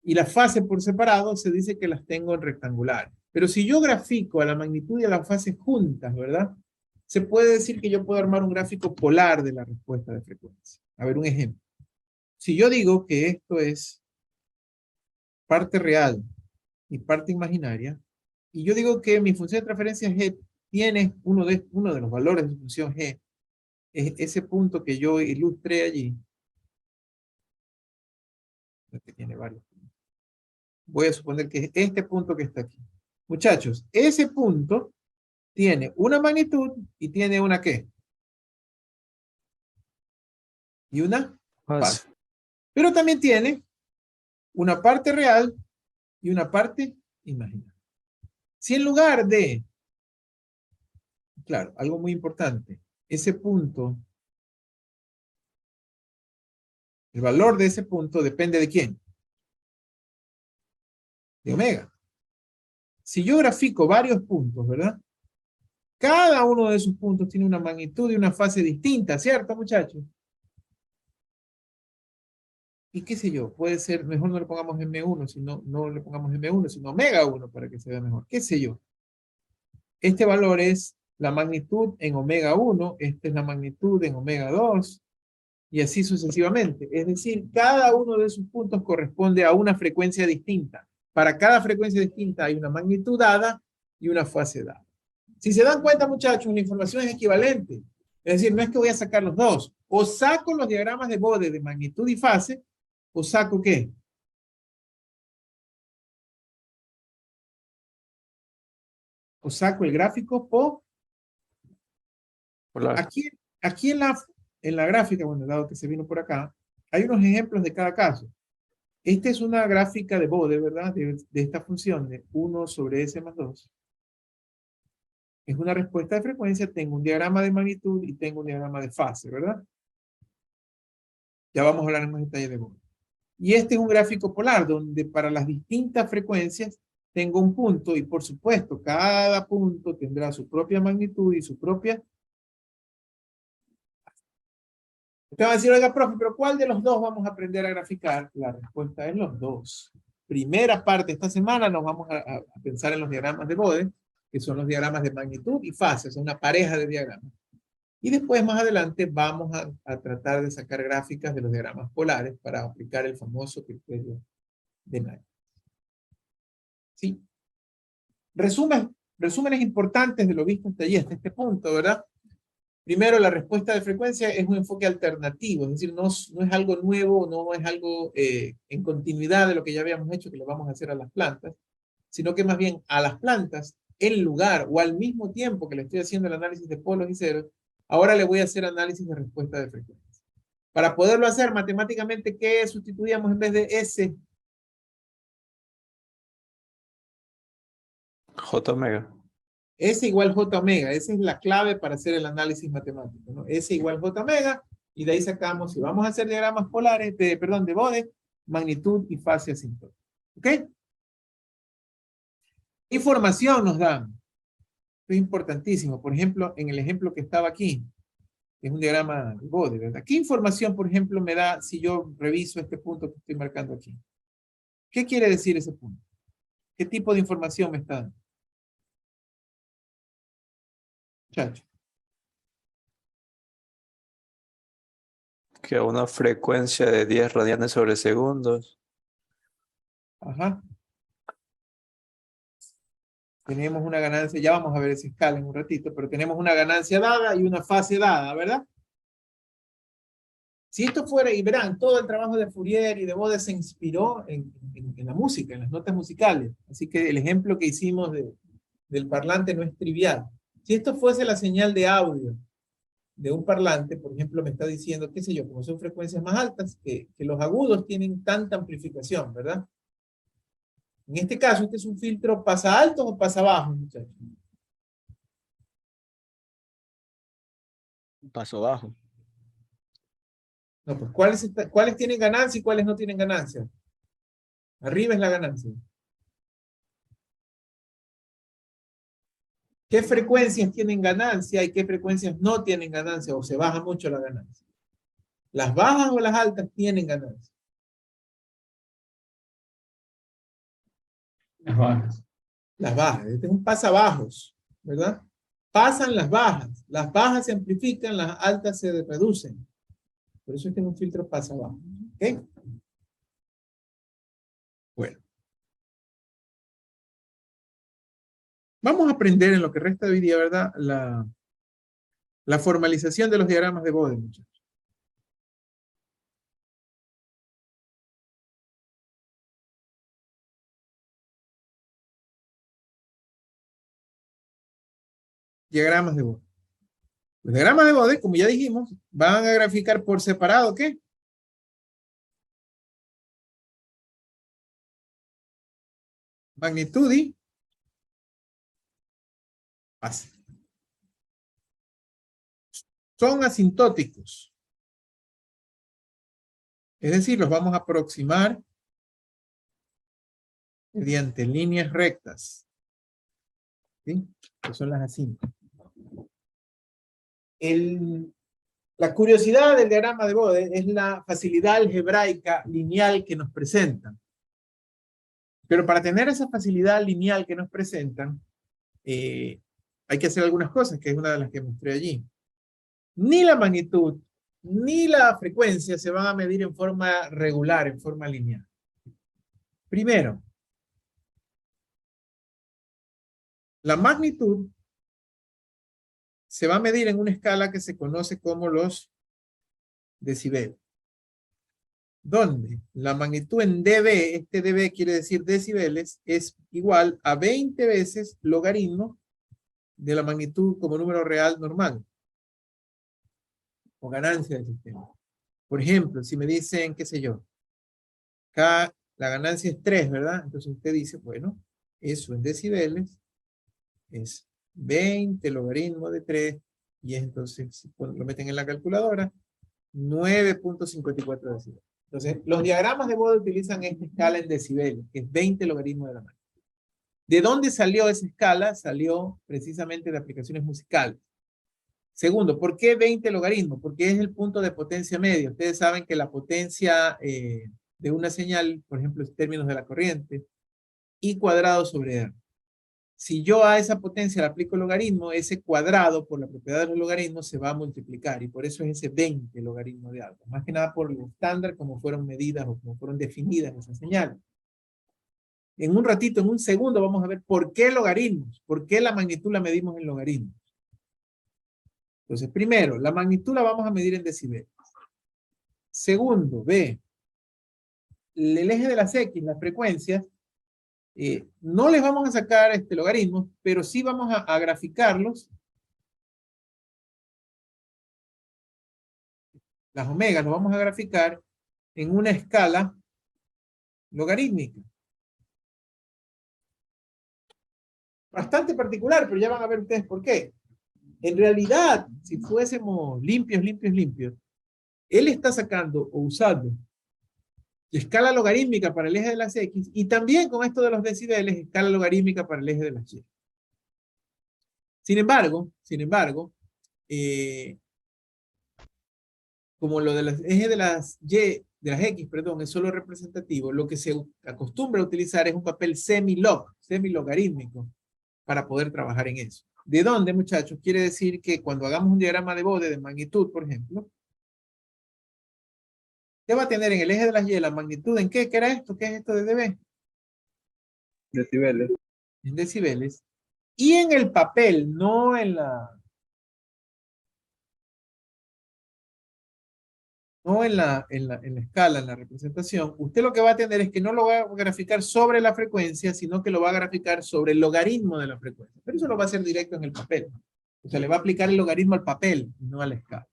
y la fase por separado, se dice que las tengo en rectangulares. Pero si yo grafico a la magnitud y a la fase juntas, ¿verdad? Se puede decir que yo puedo armar un gráfico polar de la respuesta de frecuencia. A ver, un ejemplo. Si yo digo que esto es parte real y parte imaginaria, y yo digo que mi función de transferencia G tiene uno de los valores de su función G, es ese punto que yo ilustré allí, que tiene varios puntos. Voy a suponer que es este punto que está aquí. Muchachos, ese punto tiene una magnitud y tiene una ¿qué? Y una fase. Pero también tiene una parte real y una parte imaginaria. Si en lugar de, claro, algo muy importante, ese punto, el valor de ese punto depende de quién? De omega. Si yo grafico varios puntos, ¿verdad? Cada uno de esos puntos tiene una magnitud y una fase distinta, ¿cierto, muchachos? Y qué sé yo, puede ser, mejor no le pongamos M1, sino no le pongamos M1, sino omega 1 para que se vea mejor. ¿Qué sé yo? Este valor es la magnitud en omega 1, esta es la magnitud en omega 2, y así sucesivamente. Es decir, cada uno de esos puntos corresponde a una frecuencia distinta. Para cada frecuencia distinta hay una magnitud dada y una fase dada. Si se dan cuenta, muchachos, la información es equivalente. Es decir, no es que voy a sacar los dos. O saco los diagramas de Bode de magnitud y fase, o saco ¿qué? O saco el gráfico Polar. Aquí en la gráfica, bueno, dado que se vino por acá, hay unos ejemplos de cada caso. Esta es una gráfica de Bode, ¿verdad? De esta función de 1 sobre S más 2. Es una respuesta de frecuencia, tengo un diagrama de magnitud y tengo un diagrama de fase, ¿verdad? Ya vamos a hablar en más detalle de Bode. Y este es un gráfico polar, donde para las distintas frecuencias tengo un punto, y por supuesto, cada punto tendrá su propia magnitud y su propia. Usted va a decir, oiga, profe, pero ¿cuál de los dos vamos a aprender a graficar? La respuesta es los dos. Primera parte de esta semana nos vamos a pensar en los diagramas de Bode, que son los diagramas de magnitud y fase, es una pareja de diagramas. Y después, más adelante, vamos a tratar de sacar gráficas de los diagramas polares para aplicar el famoso criterio de Knight. ¿Sí? Resúmenes importantes de lo visto hasta allí, hasta este punto, ¿verdad? Primero, la respuesta de frecuencia es un enfoque alternativo, es decir, no es algo nuevo, no es algo en continuidad de lo que ya habíamos hecho, que lo vamos a hacer a las plantas, sino que más bien a las plantas, en lugar o al mismo tiempo que le estoy haciendo el análisis de polos y ceros, ahora le voy a hacer análisis de respuesta de frecuencia. Para poderlo hacer matemáticamente, ¿qué sustituíamos en vez de S? J omega. S igual J omega, esa es la clave para hacer el análisis matemático, ¿no? S igual J omega, y de ahí sacamos, si vamos a hacer diagramas polares, de Bode, magnitud y fase asintótica. ¿Ok? Información nos dan. Es importantísimo. Por ejemplo, en el ejemplo que estaba aquí, es un diagrama de Bode, ¿verdad? ¿Qué información, por ejemplo, me da si yo reviso este punto que estoy marcando aquí? ¿Qué quiere decir ese punto? ¿Qué tipo de información me está dando? Chacho. Que a una frecuencia de 10 radianes sobre segundos. Ajá. Tenemos una ganancia, ya vamos a ver esa escala en un ratito, pero tenemos una ganancia dada y una fase dada, ¿verdad? Si esto fuera, y verán, todo el trabajo de Fourier y de Bode se inspiró en la música, en las notas musicales. Así que el ejemplo que hicimos del parlante no es trivial. Si esto fuese la señal de audio de un parlante, por ejemplo, me está diciendo, qué sé yo, como son frecuencias más altas, que los agudos tienen tanta amplificación, ¿verdad? En este caso, este es un filtro pasa alto o pasa bajo, muchachos. Paso bajo. No, pues ¿cuáles tienen ganancia y cuáles no tienen ganancia? Arriba es la ganancia. ¿Qué frecuencias tienen ganancia y qué frecuencias no tienen ganancia o se baja mucho la ganancia? ¿Las bajas o las altas tienen ganancia? Las bajas. Las bajas. Este es un pasabajos, ¿verdad? Pasan las bajas se amplifican, las altas se reducen. Por eso este es un filtro pasabajo. ¿Ok? Bueno. Vamos a aprender en lo que resta de hoy día, ¿verdad? La formalización de los diagramas de Bode, muchachos. Diagramas de Bode. Los diagramas de Bode, como ya dijimos, van a graficar por separado, ¿qué? Magnitud y fase. Son asintóticos. Es decir, los vamos a aproximar mediante líneas rectas. ¿Sí? Que son las asíntotas. La curiosidad del diagrama de Bode es la facilidad algebraica lineal que nos presentan. Pero para tener esa facilidad lineal que nos presentan, hay que hacer algunas cosas, que es una de las que mostré allí. Ni la magnitud, ni la frecuencia se van a medir en forma regular, en forma lineal. Primero, la magnitud se va a medir en una escala que se conoce como los decibeles. Donde la magnitud en dB, este dB quiere decir decibeles, es igual a 20 veces logaritmo de la magnitud como número real normal. O ganancia del sistema. Por ejemplo, si me dicen, qué sé yo, acá la ganancia es 3, ¿verdad? Entonces usted dice, bueno, eso en decibeles es 20 logaritmo de 3, y es entonces, si lo meten en la calculadora, 9.54 decibeles. Entonces, los diagramas de Bode utilizan esta escala en decibeles, que es 20 logaritmo de la magnitud. ¿De dónde salió esa escala? Salió precisamente de aplicaciones musicales. Segundo, ¿por qué 20 logaritmos? Porque es el punto de potencia media. Ustedes saben que la potencia de una señal, por ejemplo, en términos de la corriente, I cuadrado sobre R. Si yo a esa potencia le aplico logaritmo, ese cuadrado, por la propiedad de los logaritmos, se va a multiplicar. Y por eso es ese 20 logaritmo de algo. Más que nada por el estándar, como fueron medidas o como fueron definidas esas señales. En un ratito, en un segundo, vamos a ver por qué logaritmos. ¿Por qué la magnitud la medimos en logaritmos? Entonces, primero, la magnitud la vamos a medir en decibeles. Segundo, ve, el eje de las X, las frecuencias, no les vamos a sacar logaritmos, pero sí vamos a graficarlos. Las omegas los vamos a graficar en una escala logarítmica. Bastante particular, pero ya van a ver ustedes por qué. En realidad, si fuésemos limpios, él está sacando o usando escala logarítmica para el eje de las X y también con esto de los decibeles, escala logarítmica para el eje de las Y. Sin embargo, como lo del eje de las Y, de las X, perdón, es solo representativo, lo que se acostumbra a utilizar es un papel semilogarítmico para poder trabajar en eso. ¿De dónde, muchachos? Quiere decir que cuando hagamos un diagrama de Bode de magnitud, por ejemplo, ¿qué va a tener en el eje de las Y la magnitud? ¿En qué? ¿Qué era esto? ¿Qué es esto de dB? Decibeles. En decibeles. Y en el papel, no en la escala, en la representación, usted lo que va a tener es que no lo va a graficar sobre la frecuencia, sino que lo va a graficar sobre el logaritmo de la frecuencia. Pero eso lo va a hacer directo en el papel. O sea, le va a aplicar el logaritmo al papel, no a la escala.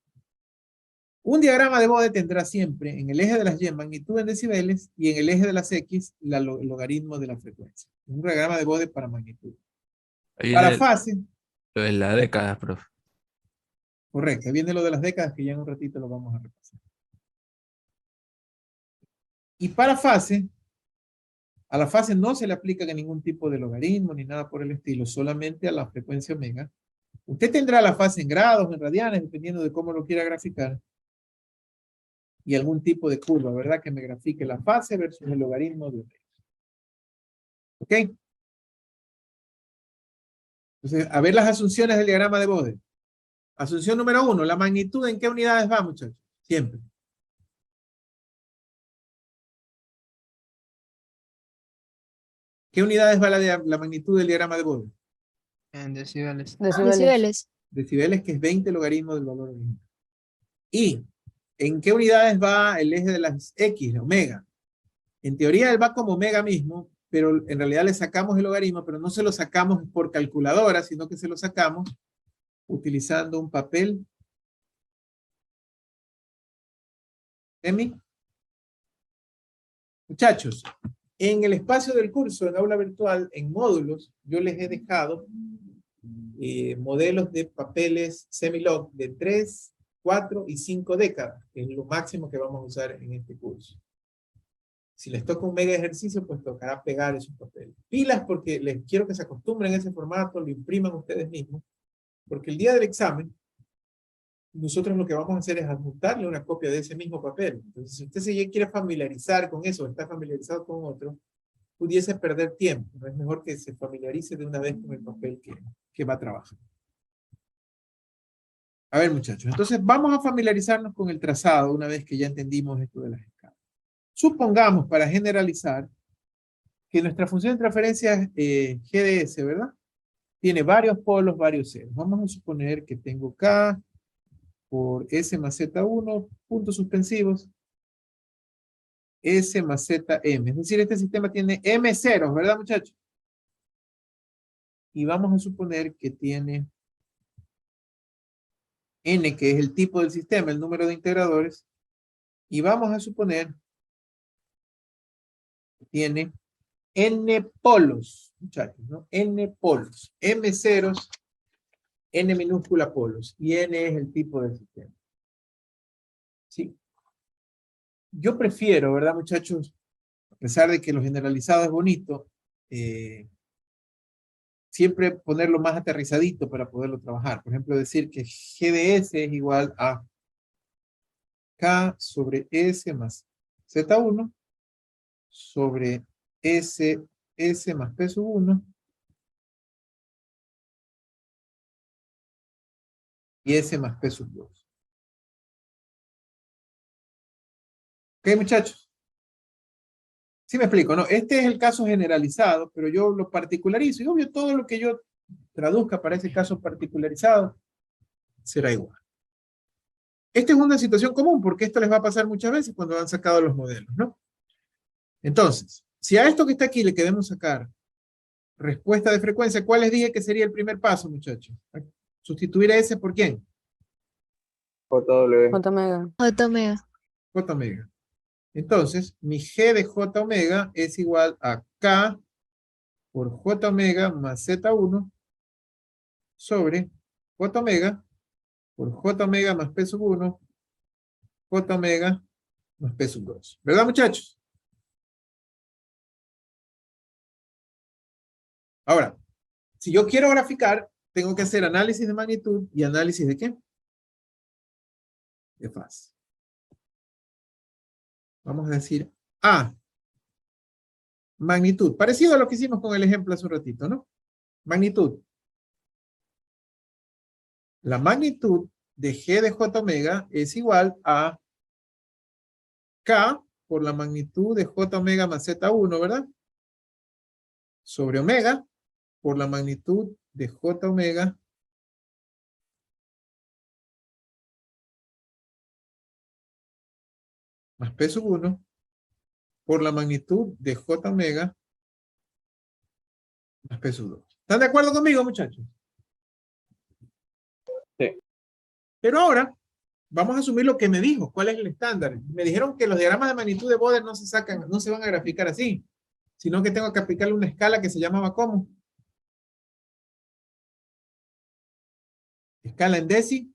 Un diagrama de Bode tendrá siempre en el eje de las Y magnitud en decibeles y en el eje de las X el logaritmo de la frecuencia. Un diagrama de Bode para magnitud. Para fase. Lo de la década, profe. Correcto, viene lo de las décadas que ya en un ratito lo vamos a repasar. Y para fase, a la fase no se le aplica ningún tipo de logaritmo ni nada por el estilo, solamente a la frecuencia omega. Usted tendrá la fase en grados, en radianes, dependiendo de cómo lo quiera graficar. Y algún tipo de curva, ¿verdad? Que me grafique la fase versus el logaritmo de omega. ¿Ok? Entonces, a ver las asunciones del diagrama de Bode. Asunción número 1, la magnitud, ¿en qué unidades va, muchachos? Siempre. ¿Qué unidades va la magnitud del diagrama de Bode? En decibeles. Decibeles. Decibeles, que es 20 logaritmos del valor original. ¿Y en qué unidades va el eje de las X, la omega? En teoría él va como omega mismo, pero en realidad le sacamos el logaritmo, pero no se lo sacamos por calculadora, sino que se lo sacamos utilizando un papel semi. Muchachos, en el espacio del curso, en aula virtual, en módulos, yo les he dejado modelos de papeles semilog de 3, 4 y 5 décadas, que es lo máximo que vamos a usar en este curso. Si les toca un mega ejercicio, pues tocará pegar esos papeles. Pilas, porque les quiero que se acostumbren a ese formato, lo impriman ustedes mismos, porque el día del examen, nosotros lo que vamos a hacer es adjuntarle una copia de ese mismo papel. Entonces, si usted se quiere familiarizar con eso, o está familiarizado con otro, pudiese perder tiempo. ¿No? Es mejor que se familiarice de una vez con el papel que va a trabajar. A ver, muchachos, entonces vamos a familiarizarnos con el trazado una vez que ya entendimos esto de las escalas. Supongamos, para generalizar, que nuestra función de transferencia es GDS, ¿verdad? Tiene varios polos, varios ceros. Vamos a suponer que tengo K por S más Z1, puntos suspensivos, S más ZM. Es decir, este sistema tiene M ceros, ¿verdad, muchachos? Y vamos a suponer que tiene N, que es el tipo del sistema, el número de integradores. Y vamos a suponer que tiene N polos, muchachos, ¿no? N polos. M ceros, N minúscula polos. Y N es el tipo del sistema. ¿Sí? Yo prefiero, ¿verdad, muchachos? A pesar de que lo generalizado es bonito, siempre ponerlo más aterrizadito para poderlo trabajar. Por ejemplo, decir que G de S es igual a K sobre S más Z1 sobre S más P sub 1 y S más P sub 2. ¿Ok, muchachos? Sí me explico, ¿no? Este es el caso generalizado, pero yo lo particularizo. Y obvio, todo lo que yo traduzca para ese caso particularizado será igual. Esta es una situación común, porque esto les va a pasar muchas veces cuando han sacado los modelos, ¿no? Entonces, si a esto que está aquí le queremos sacar respuesta de frecuencia, ¿cuál les dije que sería el primer paso, muchachos? Sustituir a S por ¿quién? JW. J omega. J omega. J omega. Entonces, mi G de J omega es igual a K por J omega más Z1 sobre J omega por J omega más P sub 1, J omega más P sub 2. ¿Verdad, muchachos? Ahora, si yo quiero graficar, tengo que hacer análisis de magnitud y análisis de ¿qué? De fase. Vamos a decir A. Magnitud. Parecido a lo que hicimos con el ejemplo hace un ratito, ¿no? Magnitud. La magnitud de G de J omega es igual a K por la magnitud de J omega más Z1, ¿verdad? Sobre omega por la magnitud de J omega más P sub 1 por la magnitud de J omega más P sub 2. ¿Están de acuerdo conmigo, muchachos? Sí. Pero ahora vamos a asumir lo que me dijo. ¿Cuál es el estándar? Me dijeron que los diagramas de magnitud de Bode no se sacan, no se van a graficar así, sino que tengo que aplicarle una escala que se llamaba ¿cómo? Escala en decibeles.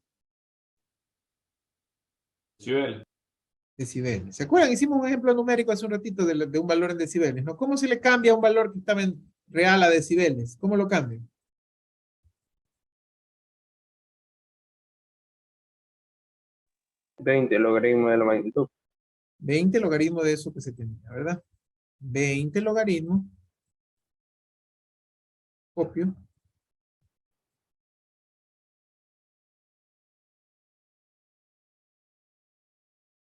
¿Se acuerdan? Hicimos un ejemplo numérico hace un ratito de un valor en decibeles, ¿no? ¿Cómo se le cambia un valor que estaba en real a decibeles? ¿Cómo lo cambian? $20 logaritmo de la magnitud. 20 logaritmo de eso que se tenía, ¿verdad? 20 logaritmo. Copio.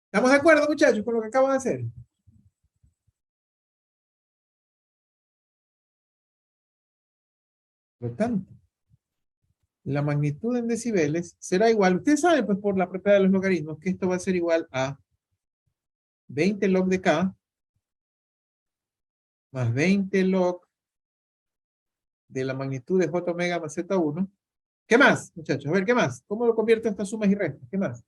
¿Estamos de acuerdo, muchachos, con lo que acabo de hacer? Por lo tanto, la magnitud en decibeles será igual, ustedes saben pues por la propiedad de los logaritmos que esto va a ser igual a 20 log de K más 20 log de la magnitud de J omega más Z1. ¿Qué más, muchachos? A ver, ¿qué más? ¿Cómo lo convierto estas sumas y restas? ¿Qué más?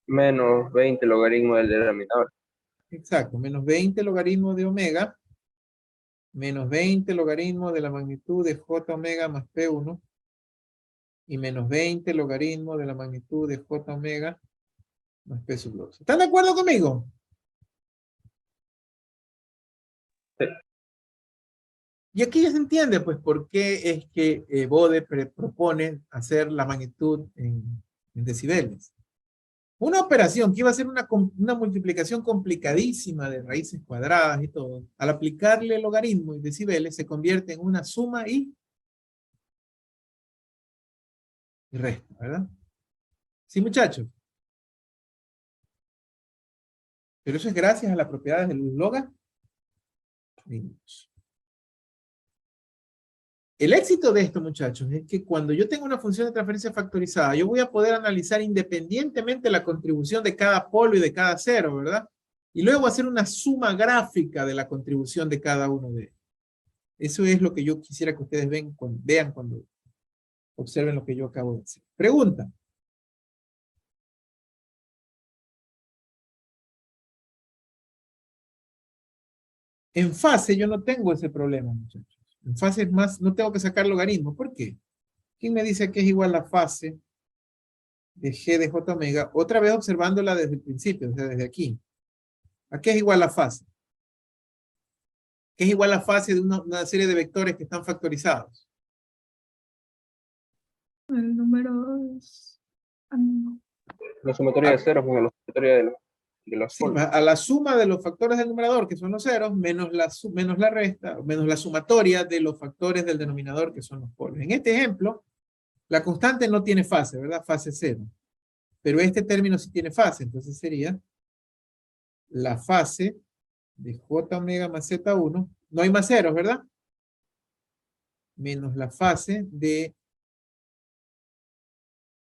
Menos 20 logaritmo del denominador. Exacto, menos 20 logaritmo de omega menos 20 logaritmo de la magnitud de J omega más P1 y menos 20 logaritmo de la magnitud de J omega más P sub 2. ¿Están de acuerdo conmigo? Sí. Y aquí ya se entiende, pues, por qué es que Bode propone hacer la magnitud en decibeles. Una operación que iba a ser una multiplicación complicadísima de raíces cuadradas y todo, al aplicarle logaritmo y decibeles, se convierte en una suma y resta, ¿verdad? Sí, muchachos. Pero eso es gracias a las propiedades de los logaritmos. El éxito de esto, muchachos, es que cuando yo tengo una función de transferencia factorizada, yo voy a poder analizar independientemente la contribución de cada polo y de cada cero, ¿verdad? Y luego hacer una suma gráfica de la contribución de cada uno de ellos. Eso es lo que yo quisiera que ustedes vean cuando observen lo que yo acabo de decir. Pregunta. En fase yo no tengo ese problema, muchachos. En fase es más, no tengo que sacar logaritmo. ¿Por qué? ¿Quién me dice que es igual la fase de G de J omega? Otra vez observándola desde el principio, o sea, desde aquí. ¿A qué es igual la fase? ¿Qué es igual la fase de una serie de vectores que están factorizados? El número es... La sumatoria de ceros con la sumatoria de los Sí, polos. a la suma de los factores del numerador, que son los ceros, menos la resta, menos la sumatoria de los factores del denominador, que son los polos. En este ejemplo, la constante no tiene fase, ¿verdad? Fase cero. Pero este término sí tiene fase, entonces sería la fase de J omega más Z1, no hay más ceros, ¿verdad? Menos la fase de...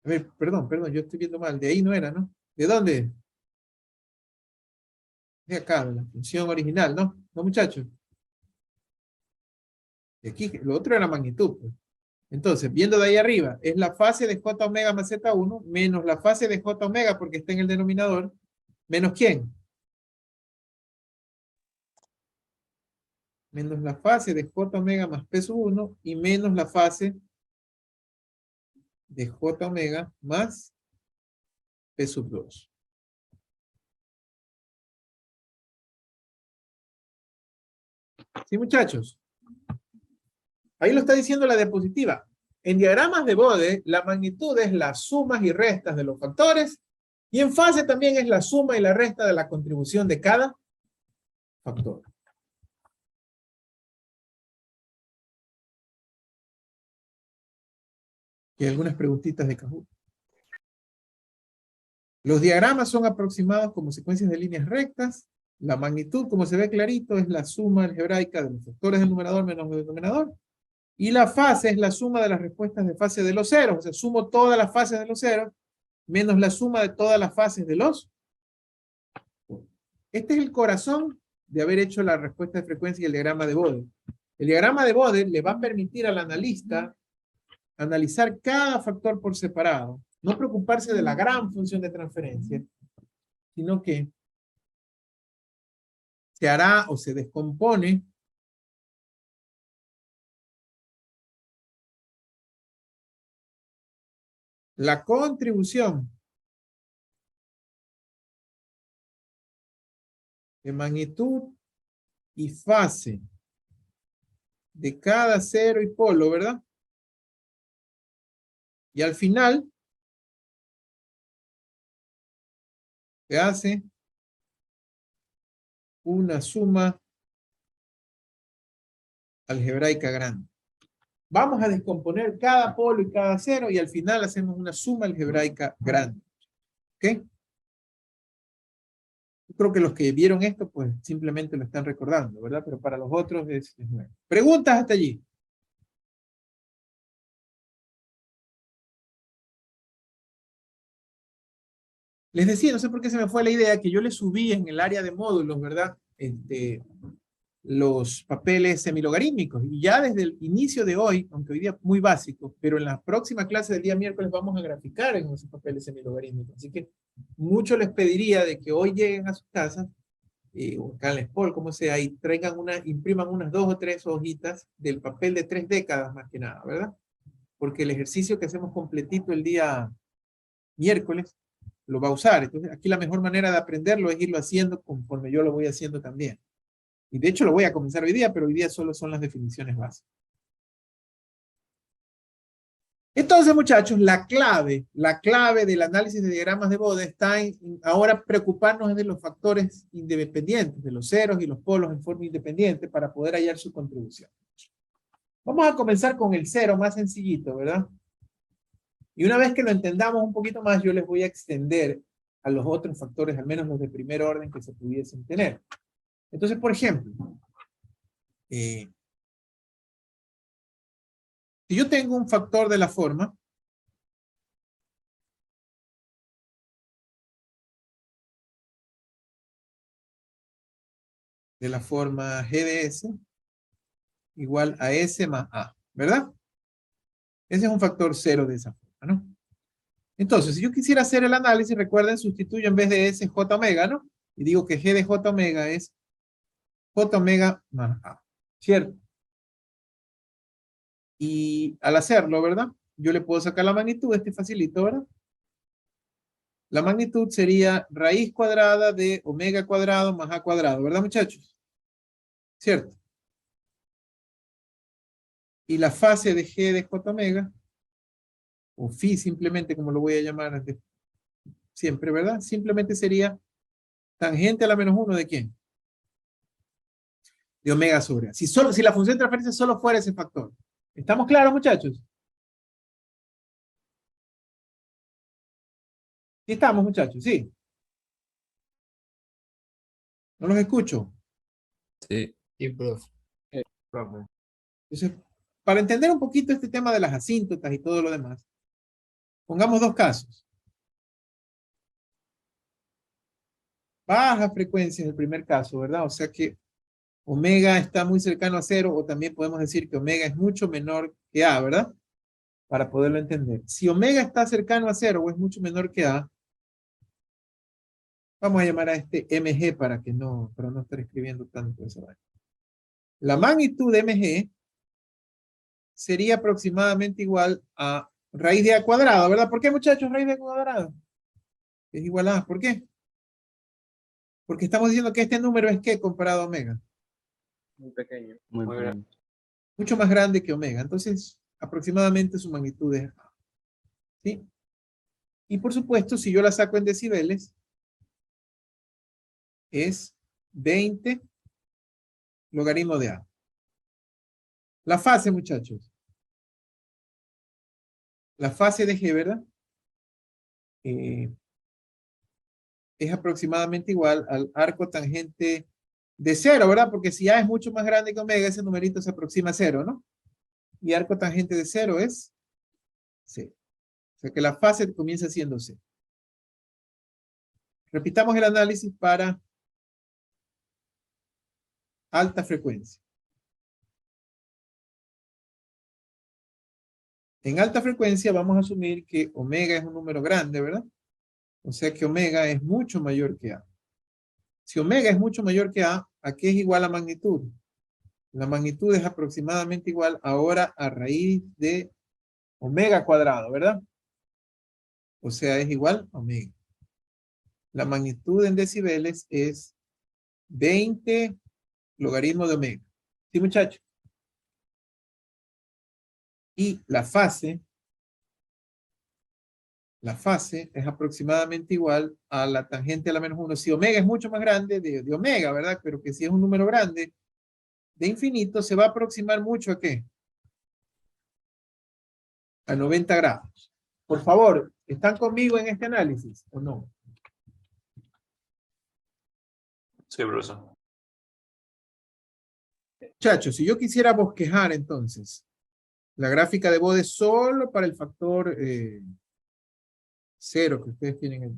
A ver, perdón, yo estoy viendo mal, de ahí no era, ¿no? ¿De dónde? De acá, de la función original, ¿no? ¿No, muchachos? De aquí, lo otro era magnitud, pues. Entonces, viendo de ahí arriba, es la fase de J omega más Z1 menos la fase de J omega porque está en el denominador, menos ¿quién? Menos la fase de J omega más P sub 1 y menos la fase de J omega más P sub 2. ¿Sí, muchachos? Ahí lo está diciendo la diapositiva. En diagramas de Bode, la magnitud es las sumas y restas de los factores, y en fase también es la suma y la resta de la contribución de cada factor. ¿Y algunas preguntitas de Kahoot? Los diagramas son aproximados como secuencias de líneas rectas. La magnitud, como se ve clarito, es la suma algebraica de los factores del numerador menos del denominador. Y la fase es la suma de las respuestas de fase de los ceros. O sea, sumo todas las fases de los ceros menos la suma de todas las fases de los. Este es el corazón de haber hecho la respuesta de frecuencia y el diagrama de Bode. El diagrama de Bode le va a permitir al analista analizar cada factor por separado. No preocuparse de la gran función de transferencia, sino que se hará o se descompone la contribución de magnitud y fase de cada cero y polo, ¿verdad? Y al final se hace una suma algebraica grande. Vamos a descomponer cada polo y cada cero y al final hacemos una suma algebraica grande. ¿Ok? Yo creo que los que vieron esto, pues simplemente lo están recordando, ¿verdad? Pero para los otros es nuevo. ¿Preguntas hasta allí? Les decía, no sé por qué se me fue la idea, que yo les subí en el área de módulos, ¿verdad? Los papeles semilogarítmicos. Y ya desde el inicio de hoy, aunque hoy día muy básico, pero en la próxima clase del día miércoles vamos a graficar en esos papeles semilogarítmicos. Así que mucho les pediría de que hoy lleguen a sus casas, o acá en la SPOL, como sea, y traigan impriman unas 2 o 3 hojitas del papel de 3 décadas más que nada, ¿verdad? Porque el ejercicio que hacemos completito el día miércoles lo va a usar. Entonces, aquí la mejor manera de aprenderlo es irlo haciendo conforme yo lo voy haciendo también. Y de hecho lo voy a comenzar hoy día, pero hoy día solo son las definiciones básicas. Entonces, muchachos, la clave del análisis de diagramas de Bode está en ahora preocuparnos de los factores independientes, de los ceros y los polos en forma independiente para poder hallar su contribución. Vamos a comenzar con el cero, más sencillito, ¿verdad? Y una vez que lo entendamos un poquito más, yo les voy a extender a los otros factores, al menos los de primer orden que se pudiesen tener. Entonces, por ejemplo, si yo tengo un factor de la forma G de S igual a S más A, ¿verdad? Ese es un factor cero de esa forma, ¿no? Entonces, si yo quisiera hacer el análisis, recuerden, sustituyo en vez de S J omega, ¿no? Y digo que G de J omega es J omega más A, ¿cierto? Y al hacerlo, ¿verdad? Yo le puedo sacar la magnitud, facilito, ¿verdad? La magnitud sería raíz cuadrada de omega cuadrado más A cuadrado, ¿verdad, muchachos? ¿Cierto? Y la fase de G de J omega o phi simplemente, como lo voy a llamar siempre, ¿verdad? Simplemente sería tangente a la menos 1 ¿de quién? De omega sobre A. Si la función de transferencia solo fuera ese factor. ¿Estamos claros, muchachos? ¿Sí estamos, muchachos? Sí. No los escucho. Sí. Sí, profe. Entonces, para entender un poquito este tema de las asíntotas y todo lo demás, pongamos dos casos. Baja frecuencia es el primer caso, ¿verdad? O sea que omega está muy cercano a 0, o también podemos decir que omega es mucho menor que A, ¿verdad? Para poderlo entender. Si omega está cercano a 0 o es mucho menor que A, vamos a llamar a este mg para no estar escribiendo tanto eso. La magnitud de mg sería aproximadamente igual a raíz de A cuadrado, ¿verdad? ¿Por qué, muchachos, raíz de A cuadrado? Es igual a A. ¿Por qué? Porque estamos diciendo que este número es ¿qué comparado a omega? Muy pequeño. Muy Muy bien. Mucho más grande que omega. Entonces, aproximadamente su magnitud es A. ¿Sí? Y por supuesto, si yo la saco en decibeles, es 20 logaritmo de A. La fase, muchachos. La fase de G, ¿verdad? Es aproximadamente igual al arco tangente de 0, ¿verdad? Porque si A es mucho más grande que omega, ese numerito se aproxima a 0, ¿no? Y arco tangente de 0 es 0. O sea que la fase comienza siendo 0. Repitamos el análisis para alta frecuencia. En alta frecuencia vamos a asumir que omega es un número grande, ¿verdad? O sea que omega es mucho mayor que A. Si omega es mucho mayor que A, ¿a qué es igual la magnitud? La magnitud es aproximadamente igual ahora a raíz de omega cuadrado, ¿verdad? O sea, es igual a omega. La magnitud en decibeles es 20 logaritmo de omega. ¿Sí, muchachos? Y la fase es aproximadamente igual a la tangente a la menos 1. Si omega es mucho más grande de omega, ¿verdad? Pero que si es un número grande de infinito, se va a aproximar mucho ¿a qué? A 90 grados. Por favor, ¿están conmigo en este análisis o no? Sí, profesor. Muchachos, si yo quisiera bosquejar entonces la gráfica de Bode solo para el factor 0 que ustedes tienen ahí.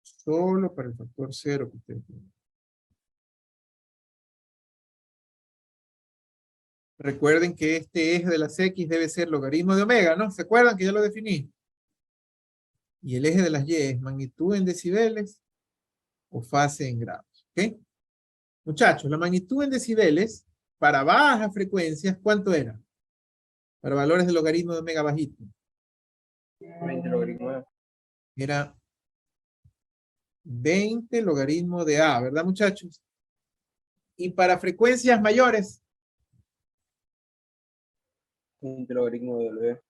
Solo para el factor 0 que ustedes tienen. Recuerden que este eje de las X debe ser logaritmo de omega, ¿no? ¿Se acuerdan que ya lo definí? Y el eje de las Y es magnitud en decibeles o fase en grados, ¿ok? Muchachos, la magnitud en decibeles para bajas frecuencias, ¿cuánto era? Para valores de logaritmo de omega bajito. 20 logaritmo de A. Era 20 logaritmo de A, ¿verdad, muchachos? Y para frecuencias mayores, 20 logaritmo de W.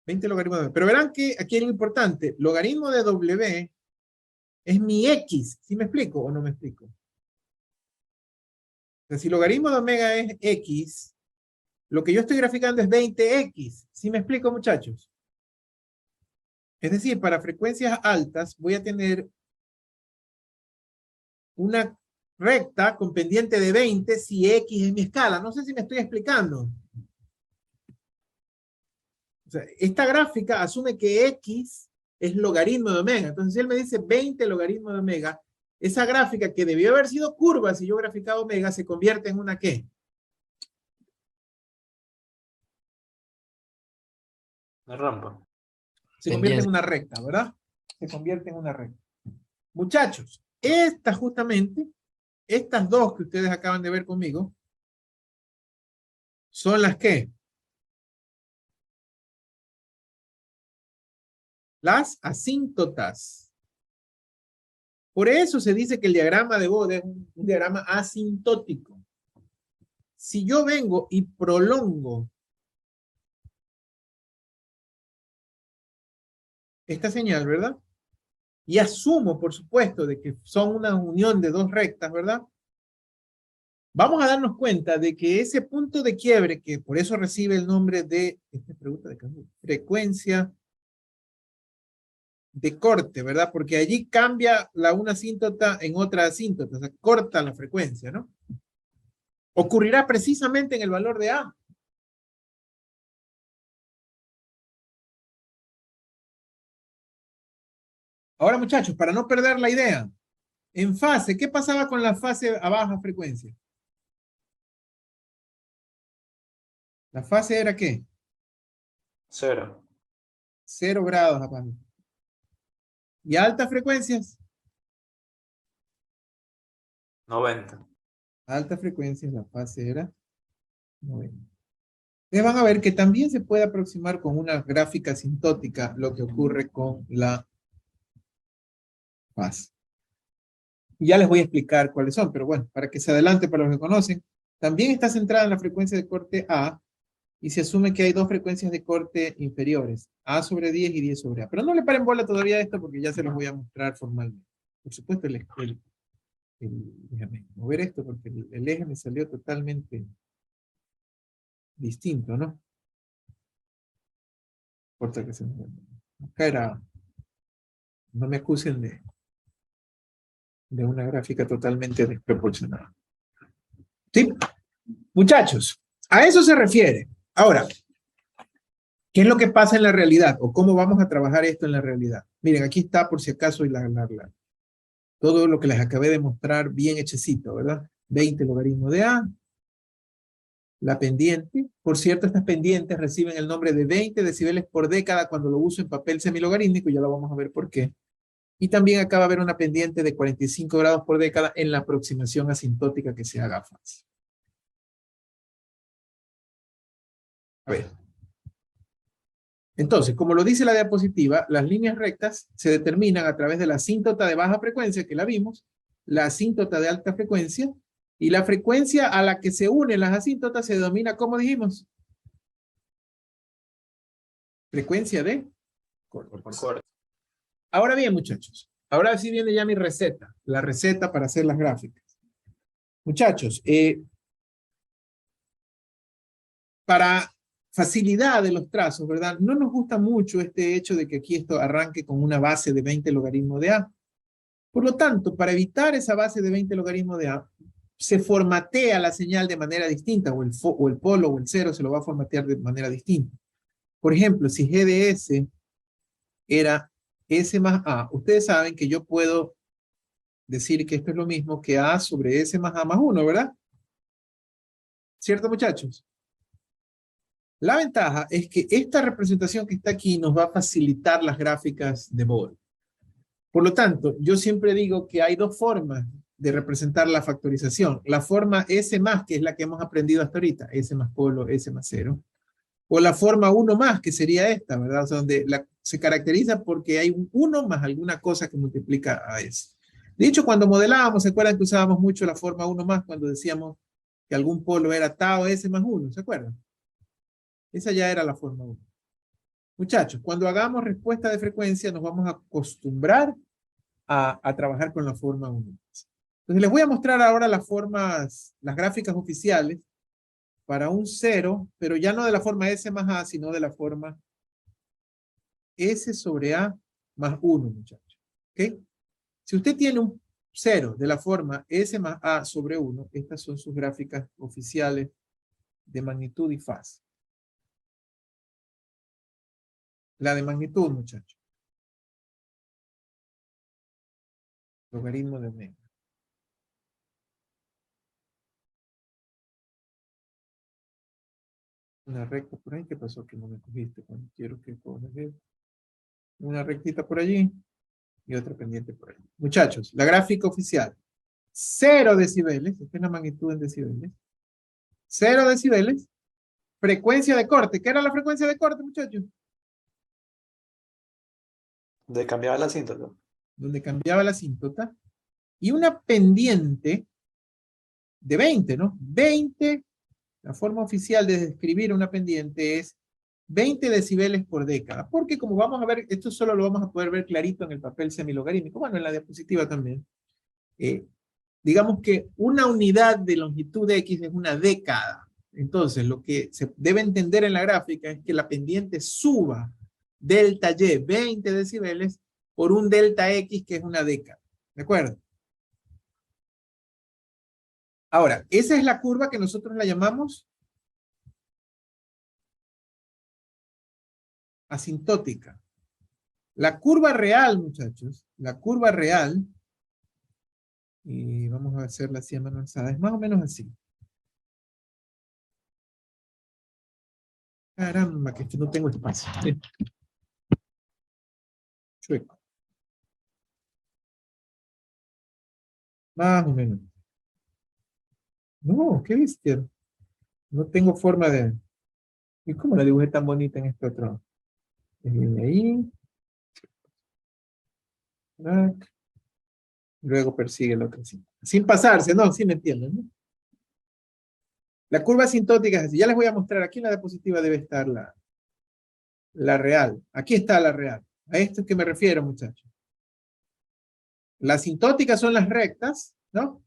20 logaritmo de W. Pero verán que aquí hay lo importante. Logaritmo de W es mi X. ¿Sí me explico o no me explico? O sea, si logaritmo de omega es X, lo que yo estoy graficando es 20X. ¿Sí me explico, muchachos? Es decir, para frecuencias altas voy a tener una recta con pendiente de 20 si X es mi escala. No sé si me estoy explicando. O sea, esta gráfica asume que X es logaritmo de omega. Entonces, si él me dice 20 logaritmo de omega, esa gráfica que debió haber sido curva si yo graficaba omega, se convierte en una ¿qué? La rampa. Se convierte en una recta, ¿verdad? Se convierte en una recta. Muchachos, estas dos que ustedes acaban de ver conmigo, son las que las asíntotas. Por eso se dice que el diagrama de Bode es un diagrama asintótico. Si yo vengo y prolongo esta señal, ¿verdad? Y asumo, por supuesto, de que son una unión de dos rectas, ¿verdad? Vamos a darnos cuenta de que ese punto de quiebre, que por eso recibe el nombre de, esta es pregunta de cambio, frecuencia de corte, ¿verdad? Porque allí cambia una asíntota en otra asíntota, o sea, corta la frecuencia, ¿no? Ocurrirá precisamente en el valor de A. Ahora, muchachos, para no perder la idea, en fase, ¿qué pasaba con la fase a baja frecuencia? ¿La fase era qué? 0. 0 grados abajo. ¿Y a altas frecuencias? 90. A altas frecuencias la fase era 90. Ustedes van a ver que también se puede aproximar con una gráfica asintótica lo que ocurre con la fase. Y ya les voy a explicar cuáles son, pero bueno, para que se adelante para los que conocen, también está centrada en la frecuencia de corte A y se asume que hay dos frecuencias de corte inferiores, A sobre 10 y 10 sobre A. Pero no le paren bola todavía a esto porque ya se los voy a mostrar formalmente. Por supuesto, déjame mover esto porque el eje me salió totalmente distinto, ¿no? Importa que se me... Acá era... No me acusen de una gráfica totalmente desproporcionada. ¿Sí? Muchachos, a eso se refiere. Ahora, ¿qué es lo que pasa en la realidad? ¿O cómo vamos a trabajar esto en la realidad? Miren, aquí está por si acaso todo lo que les acabé de mostrar bien hechecito, ¿verdad? 20 logaritmo de A. La pendiente. Por cierto, estas pendientes reciben el nombre de 20 decibeles por década cuando lo uso en papel semilogarítmico. Ya lo vamos a ver por qué. Y también acá va a haber una pendiente de 45 grados por década en la aproximación asintótica que se haga fácil. A ver. Entonces, como lo dice la diapositiva, las líneas rectas se determinan a través de la asíntota de baja frecuencia, que la vimos, la asíntota de alta frecuencia, y la frecuencia a la que se unen las asíntotas se denomina, ¿cómo dijimos? Frecuencia de corte. Ahora bien, muchachos, ahora sí viene ya mi receta, la receta para hacer las gráficas. Muchachos, para facilidad de los trazos, ¿verdad? No nos gusta mucho este hecho de que aquí esto arranque con una base de 20 logaritmos de A. Por lo tanto, para evitar esa base de 20 logaritmos de A, se formatea la señal de manera distinta, o el polo o el cero se lo va a formatear de manera distinta. Por ejemplo, si G de S era S más A, ustedes saben que yo puedo decir que esto es lo mismo que A sobre S más A más 1, ¿verdad? ¿Cierto, muchachos? La ventaja es que esta representación que está aquí nos va a facilitar las gráficas de Bode. Por lo tanto, yo siempre digo que hay dos formas de representar la factorización. La forma S más, que es la que hemos aprendido hasta ahorita, S más polo, S más 0. O la forma 1 más, que sería esta, ¿verdad? O sea, donde se caracteriza porque hay un 1 más alguna cosa que multiplica a S. De hecho, cuando modelábamos, ¿se acuerdan que usábamos mucho la forma 1 más cuando decíamos que algún polo era tau S más 1? ¿Se acuerdan? Esa ya era la forma 1. Muchachos, cuando hagamos respuesta de frecuencia nos vamos a acostumbrar a trabajar con la forma 1. Entonces les voy a mostrar ahora las gráficas oficiales para un 0, pero ya no de la forma S más A, sino de la forma S sobre A más 1, muchachos. ¿Ok? Si usted tiene un 0 de la forma S más A sobre 1, estas son sus gráficas oficiales de magnitud y fase. La de magnitud, muchachos. Logaritmo de omega. Una recta por ahí. ¿Qué pasó? Que no me cogiste cuando quiero que cojas. Una rectita por allí y otra pendiente por ahí. Muchachos, la gráfica oficial. 0 decibeles. Esta es la magnitud en decibeles. 0 decibeles. Frecuencia de corte. ¿Qué era la frecuencia de corte, muchachos? De cambiar la asíntota. Donde cambiaba la asíntota. Y una pendiente de 20, ¿no? 20, la forma oficial de describir una pendiente es 20 decibeles por década, porque como vamos a ver, esto solo lo vamos a poder ver clarito en el papel semilogarítmico, bueno, en la diapositiva también. Digamos que una unidad de longitud X es una década. Entonces, lo que se debe entender en la gráfica es que la pendiente suba delta Y 20 decibeles por un delta X que es una década. ¿De acuerdo? Ahora, esa es la curva que nosotros la llamamos asintótica. La curva real, muchachos, la curva real, y vamos a hacerla así a mano alzada, es más o menos así. Caramba, que no tengo espacio. Chueco. Más o menos. No, qué bestia. No tengo forma de... ¿Y cómo la dibujé tan bonita en este otro? Ahí. Back. Luego persigue el otro. Sin pasarse, no, sí me entienden, ¿no? La curva asintótica es así. Ya les voy a mostrar. Aquí en la diapositiva debe estar la real. Aquí está la real. A esto es que me refiero, muchachos. Las asintóticas son las rectas, ¿no?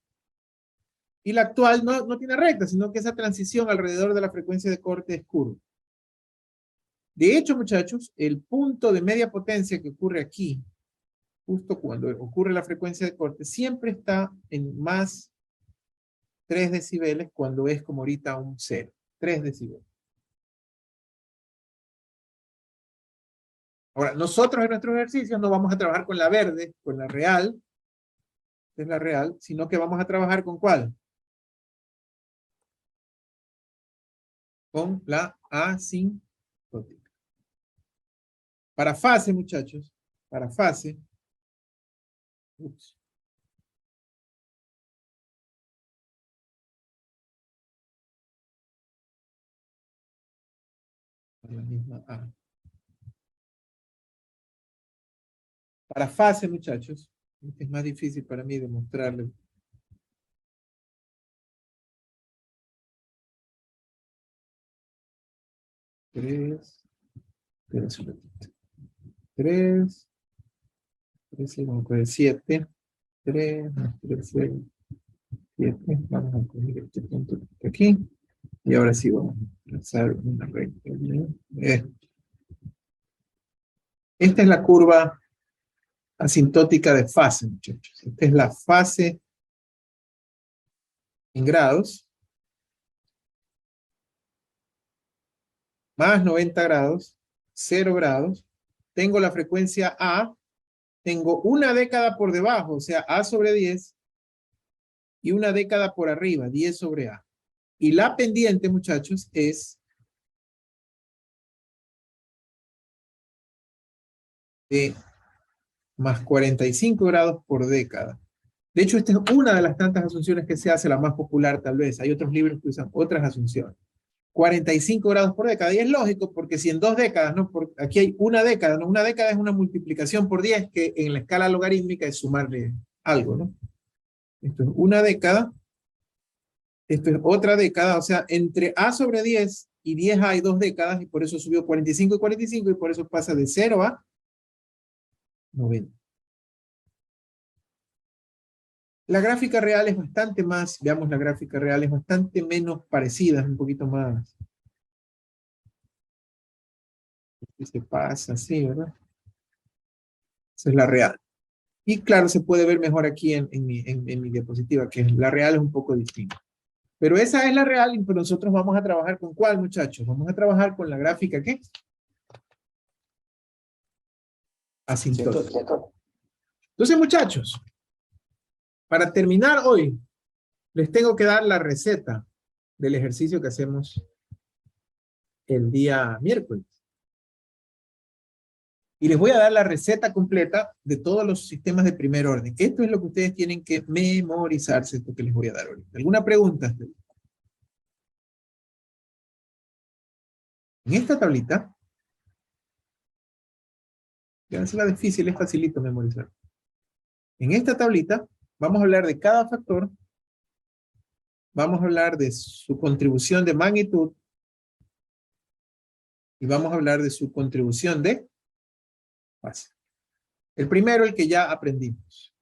Y la actual no tiene recta, sino que esa transición alrededor de la frecuencia de corte es curva. De hecho, muchachos, el punto de media potencia que ocurre aquí, justo cuando ocurre la frecuencia de corte, siempre está en más 3 decibeles cuando es como ahorita un 0. 3 decibeles. Ahora, nosotros en nuestros ejercicios no vamos a trabajar con la verde, con la real, que es la real, sino que vamos a trabajar ¿con cuál? Con la asintótica. Para fase, muchachos, para fase, la misma A. Para fase, muchachos, es más difícil para mí demostrarles. Tres, vamos a coger 7, 3, 3, 7, vamos a coger este punto que está aquí, y ahora sí vamos a trazar una recta. Esta es la curva asintótica de fase, muchachos. Esta es la fase en grados, más 90 grados, 0 grados, tengo la frecuencia A, tengo una década por debajo, o sea, A sobre 10, y una década por arriba, 10 sobre A. Y la pendiente, muchachos, es de más 45 grados por década. De hecho, esta es una de las tantas asunciones que se hace, la más popular tal vez. Hay otros libros que usan otras asunciones. 45 grados por década. Y es lógico porque si en 2 décadas, ¿no? Aquí hay una década, ¿no? Una década es una multiplicación por 10 que en la escala logarítmica es sumarle algo, ¿no? Esto es una década. Esto es otra década. O sea, entre A sobre 10 y 10A hay 2 décadas y por eso subió 45 y 45 y por eso pasa de 0 a 90. La gráfica real es bastante más, veamos la gráfica real, es bastante menos parecida, es un poquito más. Se pasa así, ¿verdad? Esa es la real. Y claro, se puede ver mejor aquí en mi diapositiva, que la real es un poco distinta. Pero esa es la real, pero nosotros vamos a trabajar con ¿cuál, muchachos? Vamos a trabajar con la gráfica, ¿qué? Asintótica. Entonces, muchachos, para terminar hoy, les tengo que dar la receta del ejercicio que hacemos el día miércoles. Y les voy a dar la receta completa de todos los sistemas de primer orden. Esto es lo que ustedes tienen que memorizarse, esto que les voy a dar ahorita. ¿Alguna pregunta? En esta tablita, ya es la difícil, es facilito memorizar. En esta tablita vamos a hablar de cada factor, vamos a hablar de su contribución de magnitud, Y vamos a hablar de su contribución de fase. El primero, el que ya aprendimos.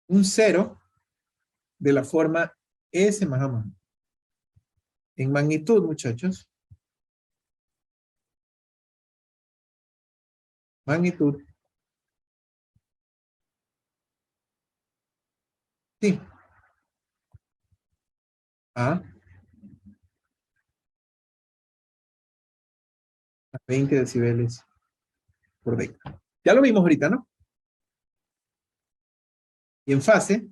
Un cero de la forma S más A más B. En magnitud, muchachos. Magnitud. Sí. A 20 decibeles por década. Ya lo vimos ahorita, ¿no? Y en fase,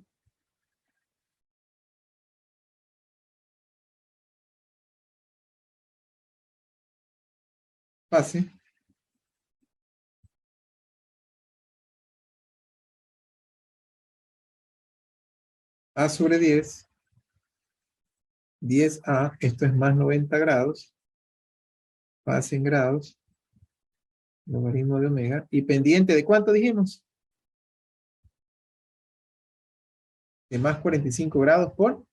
A sobre 10, 10A, esto es más 90 grados, fase en grados, logaritmo de omega, y pendiente de ¿cuánto dijimos? De más 45 grados por...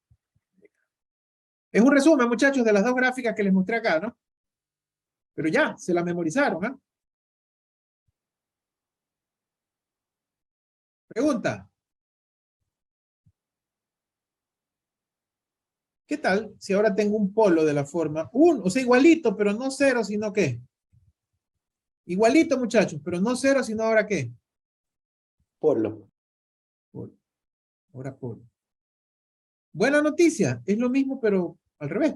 Es un resumen, muchachos, de las dos gráficas que les mostré acá, ¿no? Pero ya, se las memorizaron, ¿ah? Pregunta. ¿Qué tal si ahora tengo un polo de la forma 1? O sea, igualito, pero no 0, sino ¿qué? Igualito, muchachos, pero no 0, sino ahora ¿qué? Polo. Polo. Ahora polo. Buena noticia, es lo mismo, pero al revés.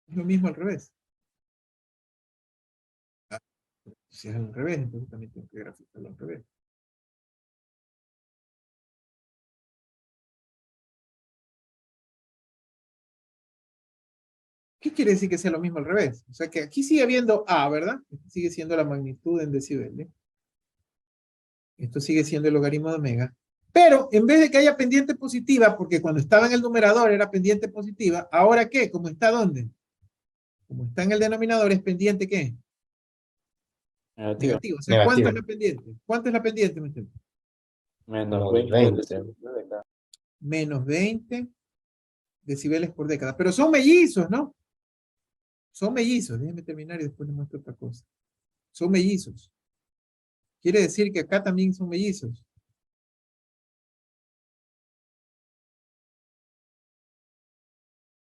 Es lo mismo al revés. Ah, si es al revés, entonces también tengo que graficarlo al revés. ¿Qué quiere decir que sea lo mismo al revés? O sea que aquí sigue habiendo A, ¿verdad? Esto sigue siendo la magnitud en decibeles. Esto sigue siendo el logaritmo de omega. Pero en vez de que haya pendiente positiva, porque cuando estaba en el numerador era pendiente positiva, ¿ahora qué? ¿Cómo está dónde? Como está en el denominador, ¿es pendiente qué? Negativo. Negativo. O sea, ¿cuánto es Negativo. la pendiente? ¿Cuánto es la pendiente, muchachos? Menos Menos 20. 20. Menos 20 decibeles por década. Pero son mellizos, ¿no? Son mellizos. Déjenme terminar y después les muestro otra cosa. Son mellizos. Quiere decir que acá también son mellizos.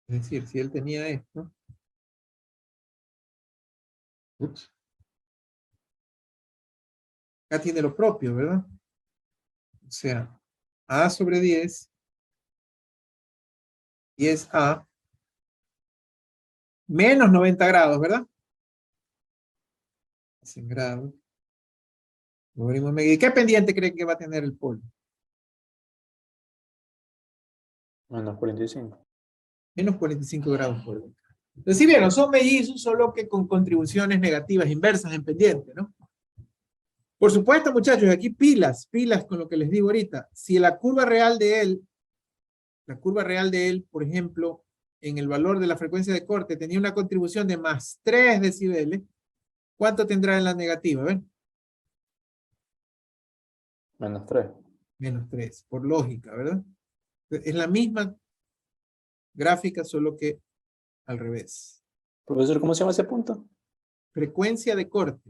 Es decir, si él tenía esto. Ups. Acá tiene lo propio, ¿verdad? O sea, A sobre 10, 10A, menos 90 grados, ¿verdad? 100 grados. Logaritmo omega. ¿Y qué pendiente creen que va a tener el polo? Menos 45. Menos 45 grados por década. Entonces, si vieron, son mellizos, solo que con contribuciones negativas inversas en pendiente, ¿no? Por supuesto, muchachos, aquí pilas con lo que les digo ahorita. Si la curva real de él, por ejemplo, en el valor de la frecuencia de corte tenía una contribución de más 3 decibeles, ¿cuánto tendrá en la negativa? ¿Ven? Menos 3. Menos 3, por lógica, ¿verdad? Es la misma gráfica, solo que al revés. Profesor, ¿cómo se llama ese punto? Frecuencia de corte.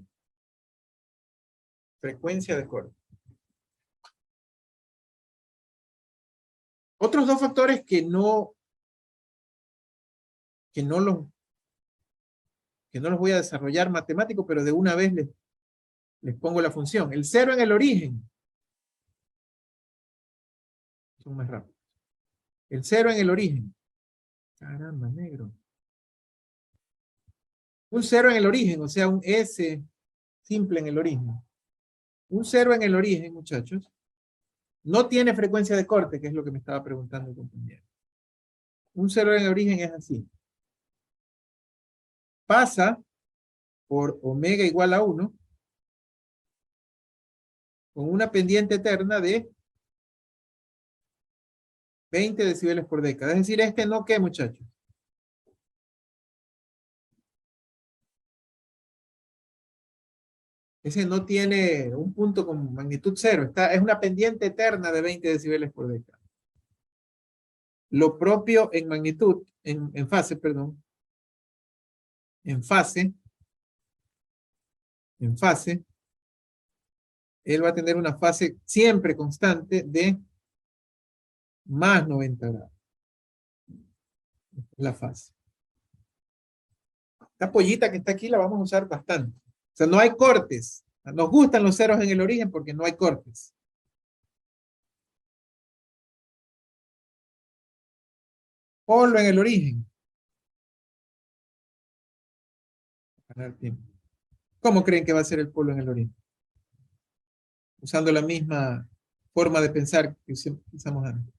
Frecuencia de corte. Otros dos factores que no los voy a desarrollar matemático, pero de una vez les pongo la función. El cero en el origen. Son más rápidos. El cero en el origen. Caramba, negro. Un cero en el origen, o sea, un S simple en el origen. Un cero en el origen, muchachos, no tiene frecuencia de corte, que es lo que me estaba preguntando el compañero. Un cero en el origen es así. Pasa por omega igual a 1 con una pendiente eterna de 20 decibeles por década. Es decir, no, ¿qué, muchachos? Ese no tiene un punto con magnitud cero. Es una pendiente eterna de 20 decibeles por década. Lo propio en magnitud, en fase, perdón. En fase, él va a tener una fase siempre constante de más 90 grados. La fase. Esta pollita que está aquí la vamos a usar bastante. O sea, no hay cortes. Nos gustan los ceros en el origen porque no hay cortes. Polo en el origen. Ganar tiempo. ¿Cómo creen que va a ser el polo en el origen? Usando la misma forma de pensar que usamos antes.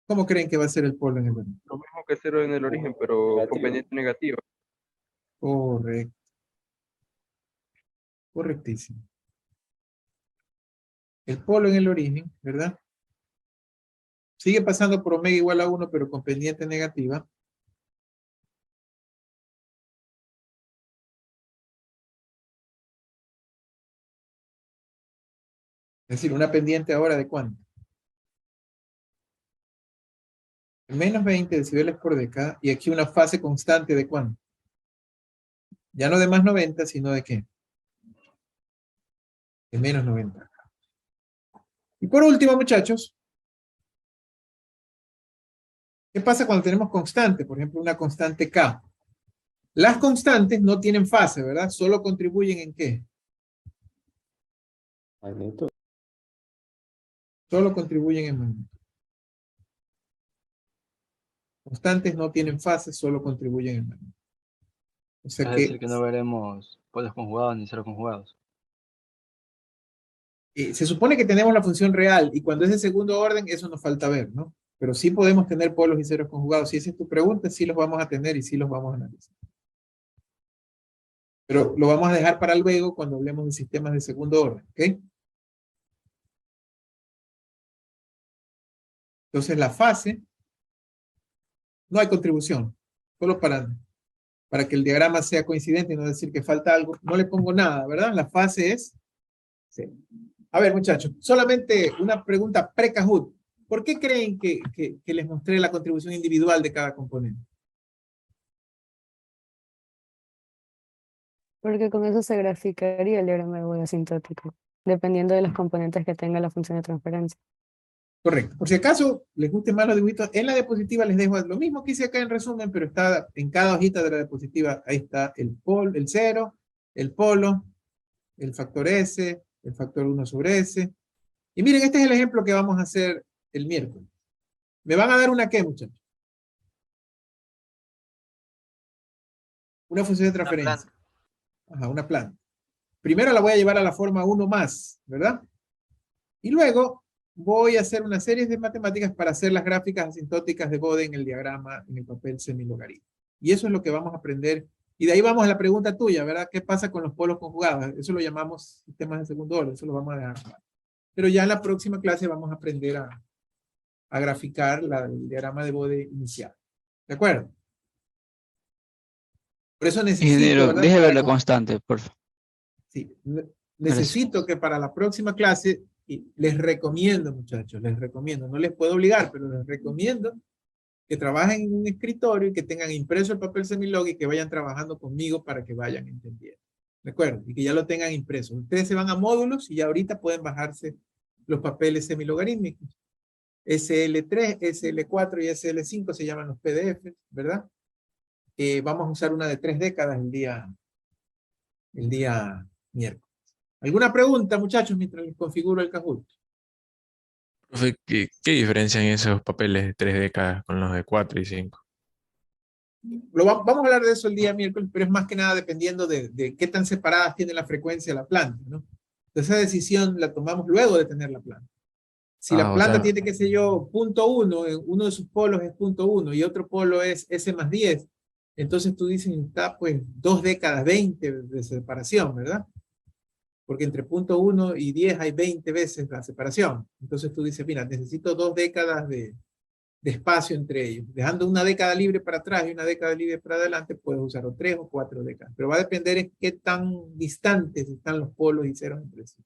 ¿Cómo creen que va a ser el polo en el origen? Lo mismo que cero en el origen, pero con pendiente negativa. Correcto. Correctísimo. El polo en el origen, ¿verdad? Sigue pasando por omega igual a 1, pero con pendiente negativa. Es decir, una pendiente ahora de ¿cuánto? Menos 20 decibeles por década, y aquí una fase constante de ¿cuánto? Ya no de más 90, sino de ¿qué? De menos 90. Y por último, muchachos, ¿qué pasa cuando tenemos constante? Por ejemplo, una constante K. Las constantes no tienen fase, ¿verdad? Solo contribuyen ¿en qué? Magnitud. Solo contribuyen en magnitud. Constantes no tienen fase, solo contribuyen en magnitud. O sea Es decir, que no veremos polos conjugados ni ceros conjugados. Se supone que tenemos la función real, y cuando es de segundo orden, eso nos falta ver, ¿no? Pero sí podemos tener polos y ceros conjugados. Si esa es tu pregunta, sí los vamos a tener y sí los vamos a analizar. Pero lo vamos a dejar para luego cuando hablemos de sistemas de segundo orden, ¿ok? Entonces la fase, no hay contribución, solo para que el diagrama sea coincidente y no decir que falta algo, no le pongo nada, ¿verdad? La fase es... Sí. A ver, muchachos, solamente una pregunta pre-Kahoot. ¿Por qué creen que les mostré la contribución individual de cada componente? Porque con eso se graficaría el diagrama de Bode asintótico, dependiendo de los componentes que tenga la función de transferencia. Correcto. Por si acaso les guste más los dibujitos, en la diapositiva les dejo lo mismo que hice acá en resumen, pero está en cada hojita de la diapositiva. Ahí está el cero, el polo, el factor S, el factor 1 sobre S. Y miren, este es el ejemplo que vamos a hacer el miércoles. ¿Me van a dar una qué, muchachos? Una función de transferencia. Ajá, una planta. Primero la voy a llevar a la forma 1 más, ¿verdad? Y luego voy a hacer una serie de matemáticas para hacer las gráficas asintóticas de Bode en el diagrama, en el papel semilogaritmo. Y eso es lo que vamos a aprender. Y de ahí vamos a la pregunta tuya, ¿verdad? ¿Qué pasa con los polos conjugados? Eso lo llamamos sistemas de segundo orden, eso lo vamos a dejar. Pero ya en la próxima clase vamos a aprender a graficar el diagrama de Bode inicial. ¿De acuerdo? Por eso necesito... Ingeniero, ¿verdad? deje ver la constante, por favor. Sí, necesito que para la próxima clase, y les recomiendo, muchachos, les recomiendo, no les puedo obligar, pero les recomiendo que trabajen en un escritorio y que tengan impreso el papel semilog y que vayan trabajando conmigo para que vayan entendiendo. ¿De acuerdo? Y que ya lo tengan impreso. Ustedes se van a módulos y ya ahorita pueden bajarse los papeles semilogarítmicos. SL3, SL4 y SL5 se llaman los PDF, ¿verdad? Vamos a usar una de 3 décadas el día miércoles. ¿Alguna pregunta, muchachos, mientras les configuro el Kahoot? Profe, ¿qué diferencian esos papeles de 3 décadas con los de 4 y 5? Vamos a hablar de eso el día miércoles, pero es más que nada dependiendo de qué tan separadas tiene la frecuencia de la planta, ¿no? Entonces esa decisión la tomamos luego de tener la planta. Si la planta tiene, qué sé yo, 0.1, uno de sus polos es 0.1 y otro polo es S más 10, entonces tú dices, está pues 2 décadas, 20 de separación, ¿verdad? Porque entre 0.1 y 10 hay 20 veces la separación. Entonces tú dices, mira, necesito 2 décadas de de espacio entre ellos. Dejando una década libre para atrás y una década libre para adelante, puedes usar o 3 o 4 décadas. Pero va a depender en qué tan distantes están los polos y ceros entre sí.